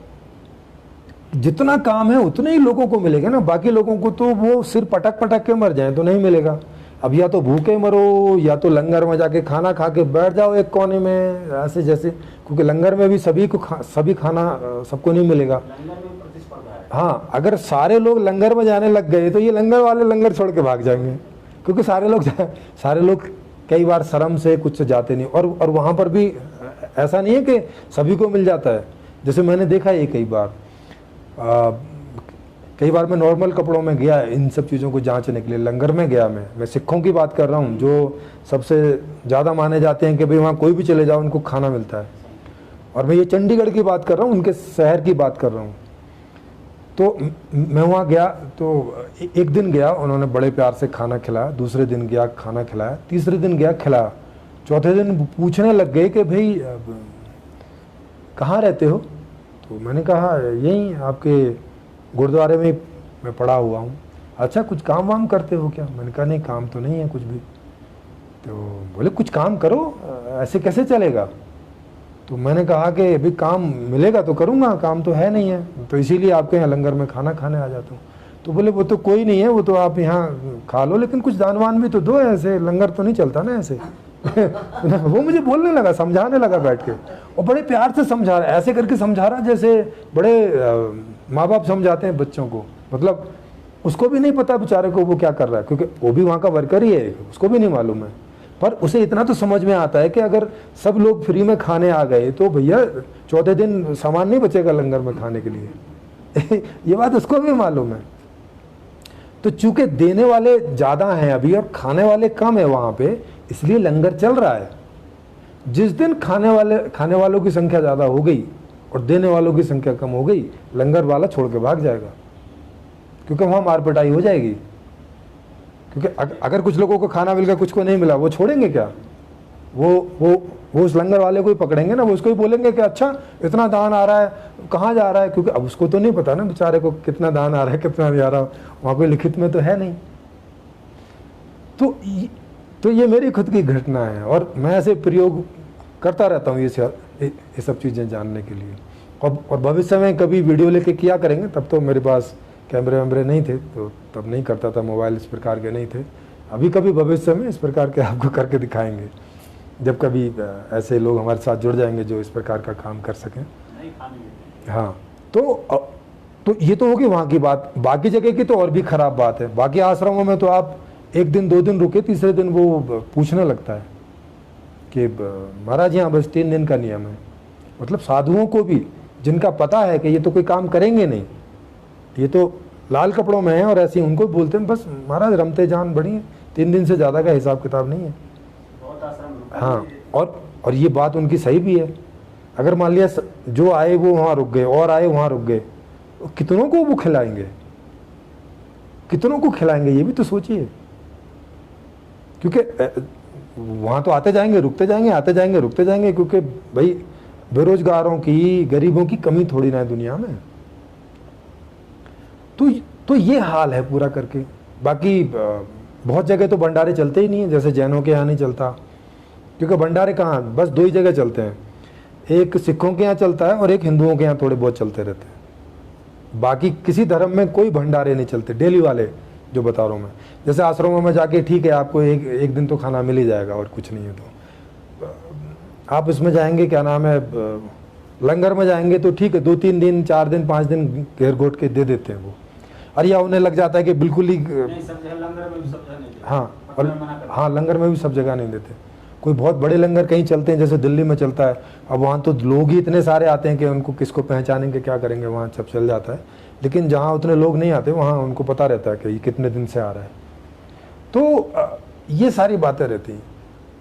जितना काम है उतने ही लोगों को मिलेगा ना, बाकी लोगों को तो वो सिर्फ पटक के मर जाएं तो नहीं मिलेगा। अब या तो भूखे मरो या तो लंगर में जाके खाना खा के बैठ जाओ एक कोने में, ऐसे जैसे, क्योंकि लंगर में भी सभी खाना सबको नहीं मिलेगा। हाँ, अगर सारे लोग लंगर में जाने लग गए तो ये लंगर वाले लंगर छोड़ के भाग जाएंगे, क्योंकि सारे लोग कई बार शर्म से कुछ जाते नहीं। और वहाँ पर भी ऐसा नहीं है कि सभी को मिल जाता है। जैसे मैंने देखा है कई बार मैं नॉर्मल कपड़ों में गया इन सब चीज़ों को जांचने के लिए, लंगर में गया। मैं सिखों की बात कर रहा हूँ जो सबसे ज़्यादा माने जाते हैं कि भाई वहाँ कोई भी चले जाओ उनको खाना मिलता है। और मैं ये चंडीगढ़ की बात कर रहा हूँ, उनके शहर की बात कर रहा हूँ। तो मैं वहाँ गया तो एक दिन गया, उन्होंने बड़े प्यार से खाना खिलाया, दूसरे दिन गया खाना खिलाया, तीसरे दिन गया खिलाया, चौथे दिन पूछने लग गए कि भाई कहाँ रहते हो? तो मैंने कहा यहीं आपके गुरुद्वारे में मैं पड़ा हुआ हूँ। अच्छा, कुछ काम वाम करते हो क्या? मैंने कहा नहीं, काम तो नहीं है कुछ भी। तो बोले कुछ काम करो, ऐसे कैसे चलेगा? तो मैंने कहा कि अभी काम मिलेगा तो करूँगा, काम तो है नहीं है, तो इसीलिए आपके यहाँ लंगर में खाना खाने आ जाता हूँ। तो बोले वो तो कोई नहीं है, वो तो आप यहाँ खा लो, लेकिन कुछ दानवान भी तो दो, ऐसे लंगर तो नहीं चलता ना ऐसे। वो मुझे बोलने लगा, समझाने लगा बैठ के, और बड़े प्यार से समझा रहा, ऐसे करके समझा रहा जैसे बड़े माँ बाप समझाते हैं बच्चों को। मतलब उसको भी नहीं पता बेचारे को वो क्या कर रहा है, क्योंकि वो भी वहाँ का वर्कर ही है, उसको भी नहीं मालूम है। पर उसे इतना तो समझ में आता है कि अगर सब लोग फ्री में खाने आ गए तो भैया चौथे दिन सामान नहीं बचेगा लंगर में खाने के लिए ये बात उसको भी मालूम है। तो चूंकि देने वाले ज़्यादा हैं अभी और खाने वाले कम है वहाँ पे, इसलिए लंगर चल रहा है। जिस दिन खाने वालों की संख्या ज़्यादा हो गई और देने वालों की संख्या कम हो गई, लंगर वाला छोड़ के भाग जाएगा, क्योंकि वहाँ मार पिटाई हो जाएगी। क्योंकि अगर कुछ लोगों को खाना मिल गया, कुछ को नहीं मिला, वो छोड़ेंगे क्या? वो उस लंगर वाले को ही पकड़ेंगे ना, वो उसको ही बोलेंगे कि अच्छा इतना दान आ रहा है, कहाँ जा रहा है? क्योंकि अब उसको तो नहीं पता ना बेचारे को कितना दान आ रहा है कितना नहीं आ रहा, वहाँ कोई लिखित में तो है नहीं। तो ये मेरी खुद की घटना है और मैं ऐसे प्रयोग करता रहता हूँ ये सब चीज़ें जानने के लिए। और भविष्य में कभी वीडियो लेके किया करेंगे, तब तो मेरे पास कैमरे वैमरे नहीं थे तो तब नहीं करता था, मोबाइल इस प्रकार के नहीं थे। अभी कभी भविष्य में इस प्रकार के आपको करके दिखाएंगे, जब कभी ऐसे लोग हमारे साथ जुड़ जाएंगे जो इस प्रकार का काम कर सकें। हाँ, तो ये तो होगी वहाँ की बात। बाकी जगह की तो और भी ख़राब बात है। बाकी आश्रमों में तो आप 1 दिन 2 दिन रुके, तीसरे दिन वो पूछने लगता है कि महाराज यहाँ बस 3 दिन का नियम है। मतलब साधुओं को भी, जिनका पता है कि ये तो कोई काम करेंगे नहीं, ये तो लाल कपड़ों में है और ऐसे ही, उनको बोलते हैं बस महाराज रमते जान बड़ी है, 3 दिन से ज़्यादा का हिसाब किताब नहीं है। हाँ, और ये बात उनकी सही भी है। अगर मान लिया जो आए वो वहाँ रुक गए और आए वहाँ रुक गए, तो कितनों को वो खिलाएंगे, कितनों को खिलाएंगे, ये भी तो सोचिए। क्योंकि वहाँ तो आते जाएंगे रुकते जाएंगे, आते जाएंगे रुकते जाएंगे, क्योंकि भाई बेरोजगारों की, गरीबों की कमी थोड़ी ना है दुनिया में। तो ये हाल है पूरा करके। बाकी बहुत जगह तो भंडारे चलते ही नहीं है, जैसे जैनों के यहाँ नहीं चलता, क्योंकि भंडारे कहाँ, बस 2 ही जगह चलते हैं, एक सिखों के यहाँ चलता है और एक हिंदुओं के यहाँ थोड़े बहुत चलते रहते हैं। बाकी किसी धर्म में कोई भंडारे नहीं चलते डेली वाले जो बता रहा हूँ मैं। जैसे आश्रमों में जाके ठीक है आपको एक दिन तो खाना मिल ही जाएगा और कुछ नहीं है, तो आप इसमें जाएंगे क्या नाम है लंगर में जाएंगे तो ठीक है 2-3 दिन 4 दिन 5 दिन घेर घोट के दे देते हैं वो। और या उन्हें लग जाता है कि बिल्कुल ही हाँ लंगर में भी सब जगह नहीं देते। कोई बहुत बड़े लंगर कहीं चलते हैं, जैसे दिल्ली में चलता है, अब वहाँ तो लोग ही इतने सारे आते हैं कि उनको किसको पहचानेंगे क्या करेंगे, वहाँ सब चल जाता है। लेकिन जहाँ उतने लोग नहीं आते वहाँ उनको पता रहता है कि ये कितने दिन से आ रहा है। तो ये सारी बातें रहती हैं,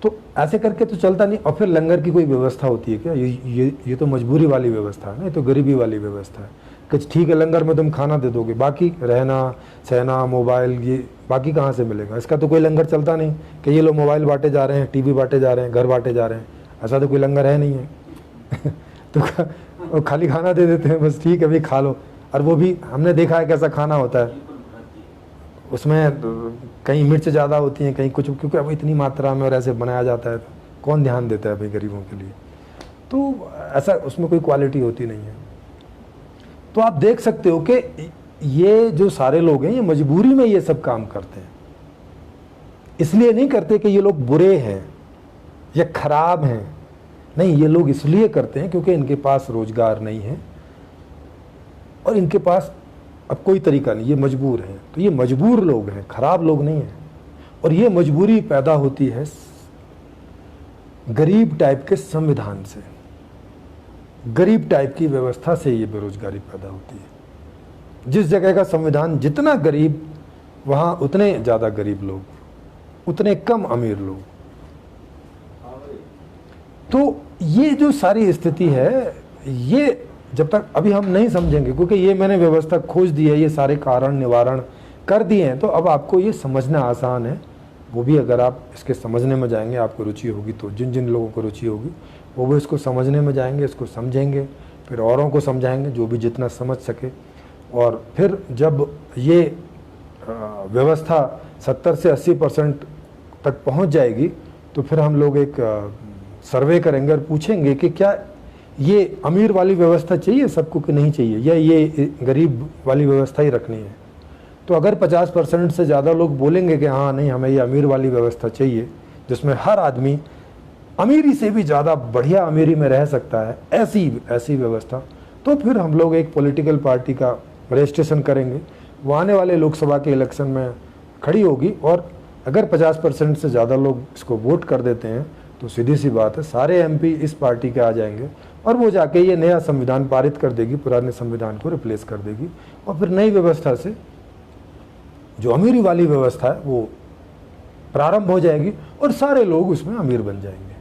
तो ऐसे करके तो चलता नहीं। और फिर लंगर की कोई व्यवस्था होती है क्या? ये तो मजबूरी वाली व्यवस्था है ना, ये तो गरीबी वाली व्यवस्था है कि ठीक है लंगर में तुम खाना दे दोगे, बाकी रहना सहना मोबाइल ये बाकी कहाँ से मिलेगा? इसका तो कोई लंगर चलता नहीं कि ये लोग मोबाइल बांटे जा रहे हैं, टीवी बांटे जा रहे हैं, घर बांटे जा रहे हैं, ऐसा तो कोई लंगर है नहीं है तो खाली खाना दे देते हैं, बस ठीक है भाई खा लो। और वो भी हमने देखा है कैसा खाना होता है, उसमें कहीं मिर्च ज़्यादा होती है कहीं कुछ, क्योंकि अब इतनी मात्रा में और ऐसे बनाया जाता है, तो कौन ध्यान देता है भाई गरीबों के लिए? तो ऐसा उसमें कोई क्वालिटी होती नहीं है। तो आप देख सकते हो कि ये जो सारे लोग हैं ये मजबूरी में ये सब काम करते हैं, इसलिए नहीं करते कि ये लोग बुरे हैं या खराब हैं, नहीं, ये लोग इसलिए करते हैं क्योंकि इनके पास रोजगार नहीं है और इनके पास अब कोई तरीका नहीं, ये मजबूर हैं। तो ये मजबूर लोग हैं, खराब लोग नहीं हैं। और ये मजबूरी पैदा होती है गरीब टाइप के संविधान से, गरीब टाइप की व्यवस्था से ये बेरोजगारी पैदा होती है। जिस जगह का संविधान जितना गरीब, वहाँ उतने ज़्यादा गरीब लोग, उतने कम अमीर लोग। तो ये जो सारी स्थिति है, ये जब तक अभी हम नहीं समझेंगे, क्योंकि ये मैंने व्यवस्था खोज दी है, ये सारे कारण निवारण कर दिए हैं, तो अब आपको ये समझना आसान है। वो भी अगर आप इसके समझने में जाएंगे, आपको रुचि होगी, तो जिन जिन लोगों को रुचि होगी वो भी इसको समझने में जाएंगे, इसको समझेंगे, फिर औरों को समझाएंगे जो भी जितना समझ सके। और फिर जब ये व्यवस्था 70 से 80% तक पहुंच जाएगी, तो फिर हम लोग एक सर्वे करेंगे और पूछेंगे कि क्या ये अमीर वाली व्यवस्था चाहिए सबको कि नहीं चाहिए, या ये गरीब वाली व्यवस्था ही रखनी है। तो अगर 50% से ज़्यादा लोग बोलेंगे कि हाँ नहीं हमें ये अमीर वाली व्यवस्था चाहिए, जिसमें हर आदमी अमीरी से भी ज़्यादा बढ़िया अमीरी में रह सकता है, ऐसी व्यवस्था, तो फिर हम लोग एक पॉलिटिकल पार्टी का रजिस्ट्रेशन करेंगे वो आने वाले लोकसभा के इलेक्शन में खड़ी होगी। और अगर 50% से ज़्यादा लोग इसको वोट कर देते हैं तो सीधी सी बात है सारे एमपी इस पार्टी के आ जाएंगे और वो जाके ये नया संविधान पारित कर देगी, पुराने संविधान को रिप्लेस कर देगी और फिर नई व्यवस्था से जो अमीरी वाली व्यवस्था है वो प्रारंभ हो जाएगी और सारे लोग उसमें अमीर बन जाएंगे।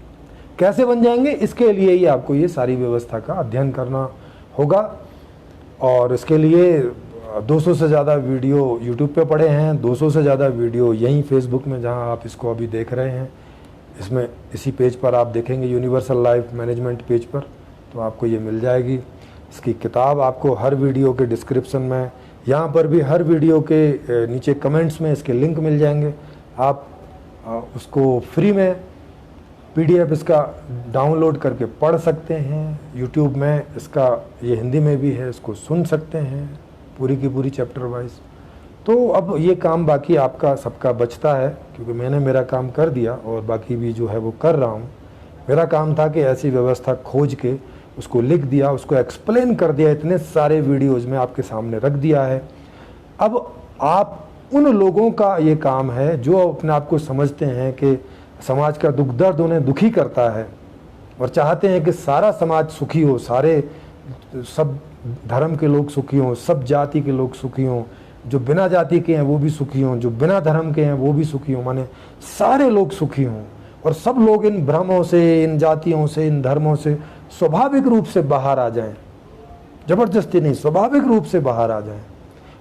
कैसे बन जाएंगे, इसके लिए ही आपको ये सारी व्यवस्था का अध्ययन करना होगा। और इसके लिए 200 से ज़्यादा वीडियो यूट्यूब पे पड़े हैं, 200 से ज़्यादा वीडियो यहीं फेसबुक में जहां आप इसको अभी देख रहे हैं, इसमें इसी पेज पर आप देखेंगे यूनिवर्सल लाइफ मैनेजमेंट पेज पर, तो आपको ये मिल जाएगी। इसकी किताब आपको हर वीडियो के डिस्क्रिप्शन में, यहाँ पर भी हर वीडियो के नीचे कमेंट्स में इसके लिंक मिल जाएंगे। आप उसको फ्री में PDF इसका डाउनलोड करके पढ़ सकते हैं। यूट्यूब में इसका ये हिंदी में भी है, इसको सुन सकते हैं पूरी की पूरी चैप्टर वाइज। तो अब ये काम बाकी आपका सबका बचता है, क्योंकि मैंने मेरा काम कर दिया और बाकी भी जो है वो कर रहा हूँ। मेरा काम था कि ऐसी व्यवस्था खोज के उसको लिख दिया, उसको एक्सप्लेन कर दिया, इतने सारे वीडियोज़ में आपके सामने रख दिया है। अब आप उन लोगों का ये काम है जो अपने आप को समझते हैं कि समाज का दुख दर्द उन्हें दुखी करता है और चाहते हैं कि सारा समाज सुखी हो, सारे सब धर्म के लोग सुखी हों, सब जाति के लोग सुखी हों, जो बिना जाति के हैं वो भी सुखी हों, जो बिना धर्म के हैं वो भी सुखी हों, माने सारे लोग सुखी हों और सब लोग इन भ्रमों से, इन जातियों से, इन धर्मों से स्वाभाविक रूप से बाहर आ जाएं, जबरदस्ती नहीं, स्वाभाविक रूप से बाहर आ जाएं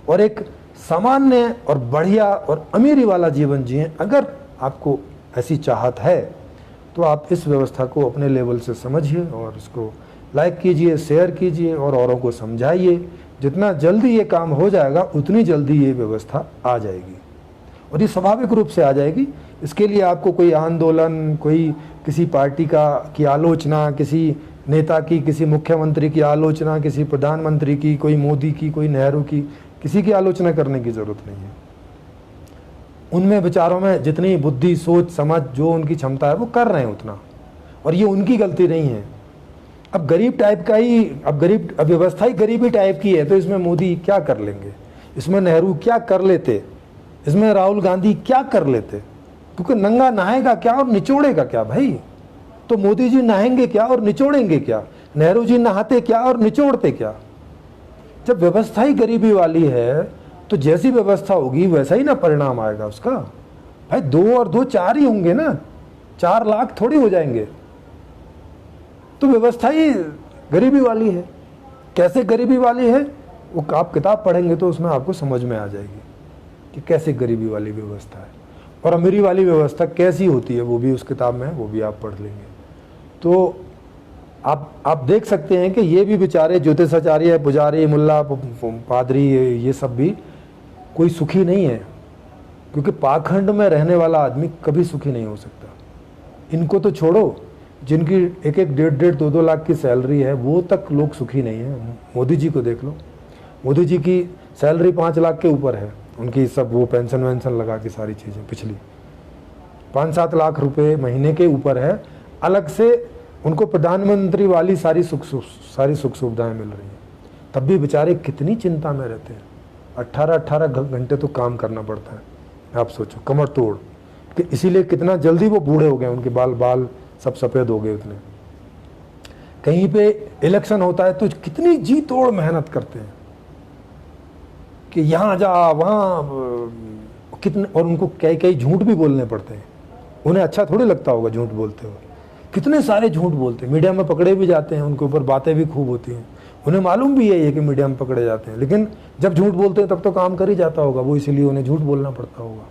और एक सामान्य और बढ़िया और अमीरी वाला जीवन जिएं। अगर आपको ऐसी चाहत है तो आप इस व्यवस्था को अपने लेवल से समझिए और इसको लाइक कीजिए, शेयर कीजिए और औरों को समझाइए। जितना जल्दी ये काम हो जाएगा उतनी जल्दी ये व्यवस्था आ जाएगी और ये स्वाभाविक रूप से आ जाएगी। इसके लिए आपको कोई आंदोलन, कोई किसी पार्टी की आलोचना, किसी नेता की, किसी मुख्यमंत्री की आलोचना, किसी प्रधानमंत्री की, कोई मोदी की, कोई नेहरू की, किसी की आलोचना करने की ज़रूरत नहीं है। उनमें विचारों में जितनी बुद्धि, सोच, समझ, जो उनकी क्षमता है वो कर रहे हैं उतना, और ये उनकी गलती नहीं है। अब गरीब टाइप का ही, अब व्यवस्था ही गरीबी टाइप की है, तो इसमें मोदी क्या कर लेंगे, इसमें नेहरू क्या कर लेते, इसमें राहुल गांधी क्या कर लेते, क्योंकि नंगा नहाएगा क्या और निचोड़ेगा क्या भाई। तो मोदी जी नहाएंगे क्या और निचोड़ेंगे क्या, नेहरू जी नहाते क्या और निचोड़ते क्या। जब व्यवस्था ही गरीबी वाली है तो जैसी व्यवस्था होगी वैसा ही ना परिणाम आएगा उसका। भाई 2 और 2 4 ही होंगे ना, 4 लाख थोड़ी हो जाएंगे। तो व्यवस्था ही गरीबी वाली है। कैसे गरीबी वाली है वो आप किताब पढ़ेंगे तो उसमें आपको समझ में आ जाएगी कि कैसे गरीबी वाली व्यवस्था है और अमीरी वाली व्यवस्था कैसी होती है, वो भी उस किताब में है, वो भी आप पढ़ लेंगे। तो आप देख सकते हैं कि ये भी बेचारे ज्योतिषाचार्य, पुजारी, मुल्ला, पादरी, ये सब भी कोई सुखी नहीं है, क्योंकि पाखंड में रहने वाला आदमी कभी सुखी नहीं हो सकता। इनको तो छोड़ो, जिनकी 1-1, 1.5, 2-2 लाख की सैलरी है वो तक लोग सुखी नहीं है। मोदी जी को देख लो, मोदी जी की सैलरी 5 लाख के ऊपर है, उनकी सब वो पेंशन वेंशन लगा के सारी चीज़ें पिछली 5-7 लाख रुपए महीने के ऊपर है। अलग से उनको प्रधानमंत्री वाली सारी सुख सुविधाएं मिल रही हैं, तब भी बेचारे कितनी चिंता में रहते हैं। 18 घंटे तो काम करना पड़ता है। आप सोचो, कमर तोड़ कि इसीलिए कितना जल्दी वो बूढ़े हो गए, उनके बाल सब सफ़ेद हो गए उतने। कहीं पे इलेक्शन होता है तो कितनी जी तोड़ मेहनत करते हैं कि यहाँ जा वहाँ कितने, और उनको कई झूठ भी बोलने पड़ते हैं। उन्हें अच्छा थोड़ी लगता होगा झूठ बोलते हुए, कितने सारे झूठ बोलते हैं, मीडिया में पकड़े भी जाते हैं, उनके ऊपर बातें भी खूब होती हैं। उन्हें मालूम भी है ये कि मीडिया में पकड़े जाते हैं, लेकिन जब झूठ बोलते हैं तब तो काम कर ही जाता होगा वो, इसीलिए उन्हें झूठ बोलना पड़ता होगा।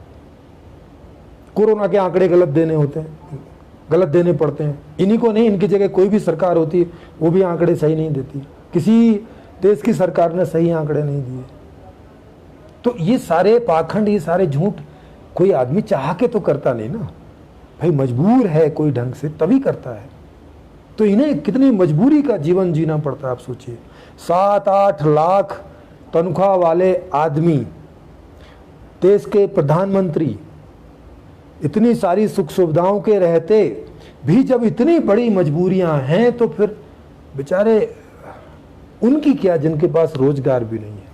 कोरोना के आंकड़े गलत देने होते हैं, गलत देने पड़ते हैं। इन्हीं को नहीं, इनकी जगह कोई भी सरकार होती वो भी आंकड़े सही नहीं देती। किसी देश की सरकार ने सही आंकड़े नहीं दिए। तो ये सारे पाखंड, ये सारे झूठ कोई आदमी चाह के तो करता नहीं ना भाई, मजबूर है कोई ढंग से तभी करता है। तो इन्हें कितनी मजबूरी का जीवन जीना पड़ता है आप सोचिए। 7-8 लाख तनख्वाह वाले आदमी, देश के प्रधानमंत्री, इतनी सारी सुख सुविधाओं के रहते भी जब इतनी बड़ी मजबूरियां हैं तो फिर बेचारे उनकी क्या, जिनके पास रोजगार भी नहीं है।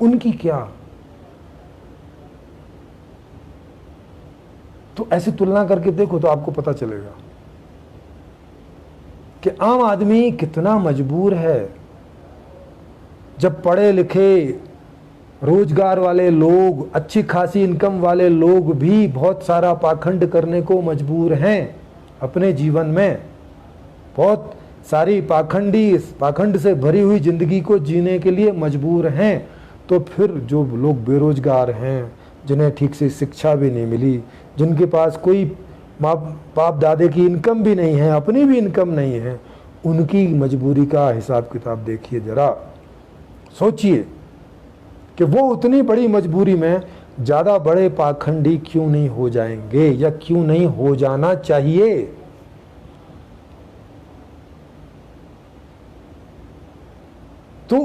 उनकी क्या। तो ऐसी तुलना करके देखो तो आपको पता चलेगा कि आम आदमी कितना मजबूर है। जब पढ़े लिखे रोजगार वाले लोग, अच्छी खासी इनकम वाले लोग भी बहुत सारा पाखंड करने को मजबूर हैं अपने जीवन में, बहुत सारी पाखंड से भरी हुई जिंदगी को जीने के लिए मजबूर हैं, तो फिर जो लोग बेरोजगार हैं, जिन्हें ठीक से शिक्षा भी नहीं मिली, जिनके पास कोई बाप दादे की इनकम भी नहीं है, अपनी भी इनकम नहीं है, उनकी मजबूरी का हिसाब किताब देखिए जरा। सोचिए कि वो उतनी बड़ी मजबूरी में ज़्यादा बड़े पाखंडी क्यों नहीं हो जाएंगे, या क्यों नहीं हो जाना चाहिए। तो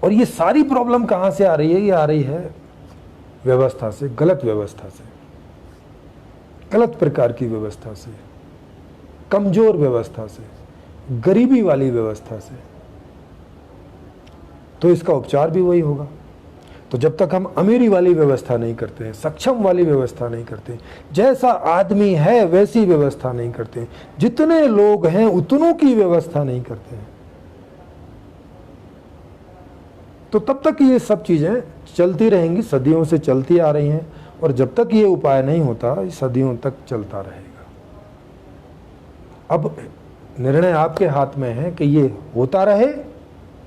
और ये सारी प्रॉब्लम कहाँ से आ रही है? ये आ रही है व्यवस्था से, गलत व्यवस्था से, गलत प्रकार की व्यवस्था से, कमजोर व्यवस्था से, गरीबी वाली व्यवस्था से। तो इसका उपचार भी वही होगा। तो जब तक हम अमीरी वाली व्यवस्था नहीं करते हैं, सक्षम वाली व्यवस्था नहीं करते, जैसा आदमी है वैसी व्यवस्था नहीं करते, जितने लोग हैं उतनों की व्यवस्था नहीं करते हैं, तो तब तक ये सब चीजें चलती रहेंगी, सदियों से चलती आ रही हैं। और जब तक ये उपाय नहीं होता, ये सदियों तक चलता रहेगा। अब निर्णय आपके हाथ में है कि ये होता रहे,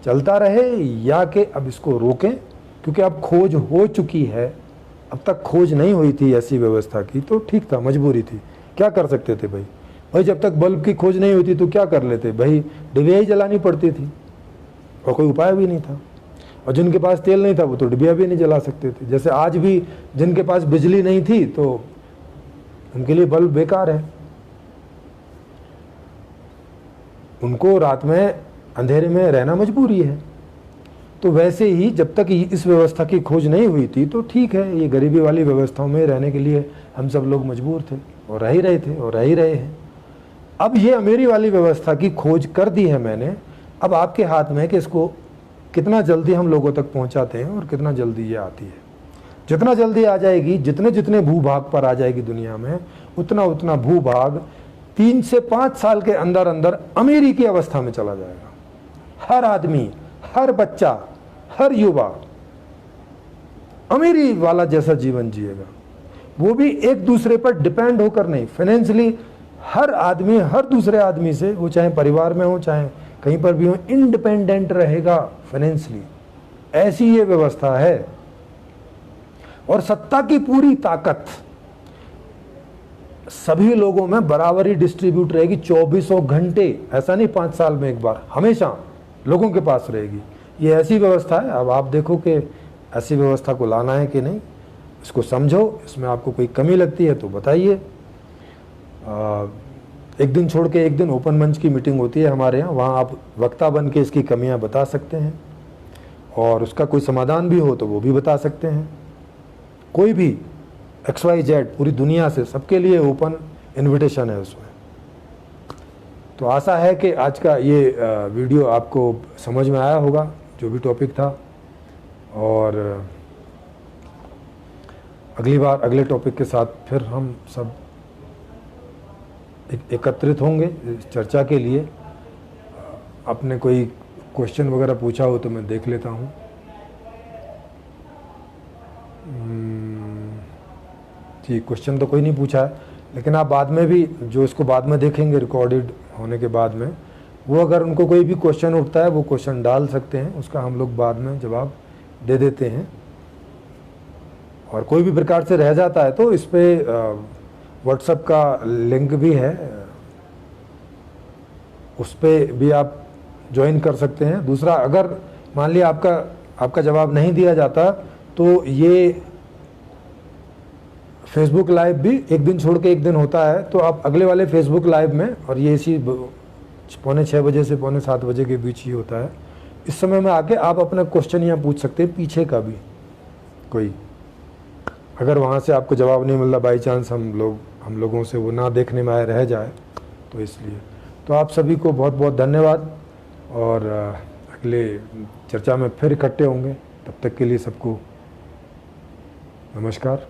चलता रहे, या कि अब इसको रोकें, क्योंकि अब खोज हो चुकी है। अब तक खोज नहीं हुई थी ऐसी व्यवस्था की, तो ठीक था, मजबूरी थी, क्या कर सकते थे भाई। जब तक बल्ब की खोज नहीं हुई थी तो क्या कर लेते भाई, डिबिया ही जलानी पड़ती थी, और कोई उपाय भी नहीं था। और जिनके पास तेल नहीं था वो तो डिबिया भी नहीं जला सकते थे। जैसे आज भी जिनके पास बिजली नहीं थी तो उनके लिए बल्ब बेकार है, उनको रात में अंधेरे में रहना मजबूरी है। तो वैसे ही जब तक इस व्यवस्था की खोज नहीं हुई थी तो ठीक है, ये गरीबी वाली व्यवस्थाओं में रहने के लिए हम सब लोग मजबूर थे, और रह ही रहे थे, और रह ही रहे हैं। अब ये अमीरी वाली व्यवस्था की खोज कर दी है मैंने, अब आपके हाथ में है कि इसको कितना जल्दी हम लोगों तक पहुंचाते हैं और कितना जल्दी ये आती है। जितना जल्दी आ जाएगी, जितने जितने भूभाग पर आ जाएगी दुनिया में, उतना उतना भूभाग 3 से 5 साल के अंदर अंदर अमीरी की अवस्था में चला जाएगा। हर आदमी, हर बच्चा, हर युवा अमीरी वाला जैसा जीवन जिएगा, वो भी एक दूसरे पर डिपेंड होकर नहीं, फाइनेंशियली हर आदमी हर दूसरे आदमी से, वो चाहे परिवार में हो चाहे कहीं पर भी हो, इंडिपेंडेंट रहेगा फाइनेंशियली। ऐसी ये व्यवस्था है। और सत्ता की पूरी ताकत सभी लोगों में बराबरी डिस्ट्रीब्यूट रहेगी 24 घंटे, ऐसा नहीं 5 साल में एक बार, हमेशा लोगों के पास रहेगी। ये ऐसी व्यवस्था है। अब आप देखो कि ऐसी व्यवस्था को लाना है कि नहीं, इसको समझो, इसमें आपको कोई कमी लगती है तो बताइए। एक दिन छोड़ के एक दिन ओपन मंच की मीटिंग होती है हमारे यहाँ, वहाँ आप वक्ता बन के इसकी कमियाँ बता सकते हैं, और उसका कोई समाधान भी हो तो वो भी बता सकते हैं। कोई भी XYZ पूरी दुनिया से, सबके लिए ओपन इनविटेशन है उसमें। तो आशा है कि आज का ये वीडियो आपको समझ में आया होगा, जो भी टॉपिक था। और अगली बार अगले टॉपिक के साथ फिर हम सब एकत्रित होंगे इस चर्चा के लिए। आपने कोई क्वेश्चन वगैरह पूछा हो तो मैं देख लेता हूँ। जी, क्वेश्चन तो कोई नहीं पूछा है, लेकिन आप बाद में भी, जो इसको बाद में देखेंगे रिकॉर्डेड होने के बाद में, वो अगर उनको कोई भी क्वेश्चन उठता है वो क्वेश्चन डाल सकते हैं, उसका हम लोग बाद में जवाब दे देते हैं। और कोई भी प्रकार से रह जाता है तो इस पर व्हाट्सएप का लिंक भी है, उस पर भी आप ज्वाइन कर सकते हैं। दूसरा, अगर मान लिया आपका जवाब नहीं दिया जाता तो ये फेसबुक लाइव भी एक दिन छोड़ के एक दिन होता है, तो आप अगले वाले फेसबुक लाइव में, और ये इसी 5:45 बजे से 7:45 बजे के बीच ही होता है, इस समय में आके आप अपना क्वेश्चन यहाँ पूछ सकते हैं, पीछे का भी कोई, अगर वहाँ से आपको जवाब नहीं मिल रहा, बाई चांस हम लोगों से वो ना देखने में आए रह जाए, तो इसलिए। तो आप सभी को बहुत बहुत धन्यवाद, और अगले चर्चा में फिर इकट्ठे होंगे। तब तक के लिए सबको नमस्कार।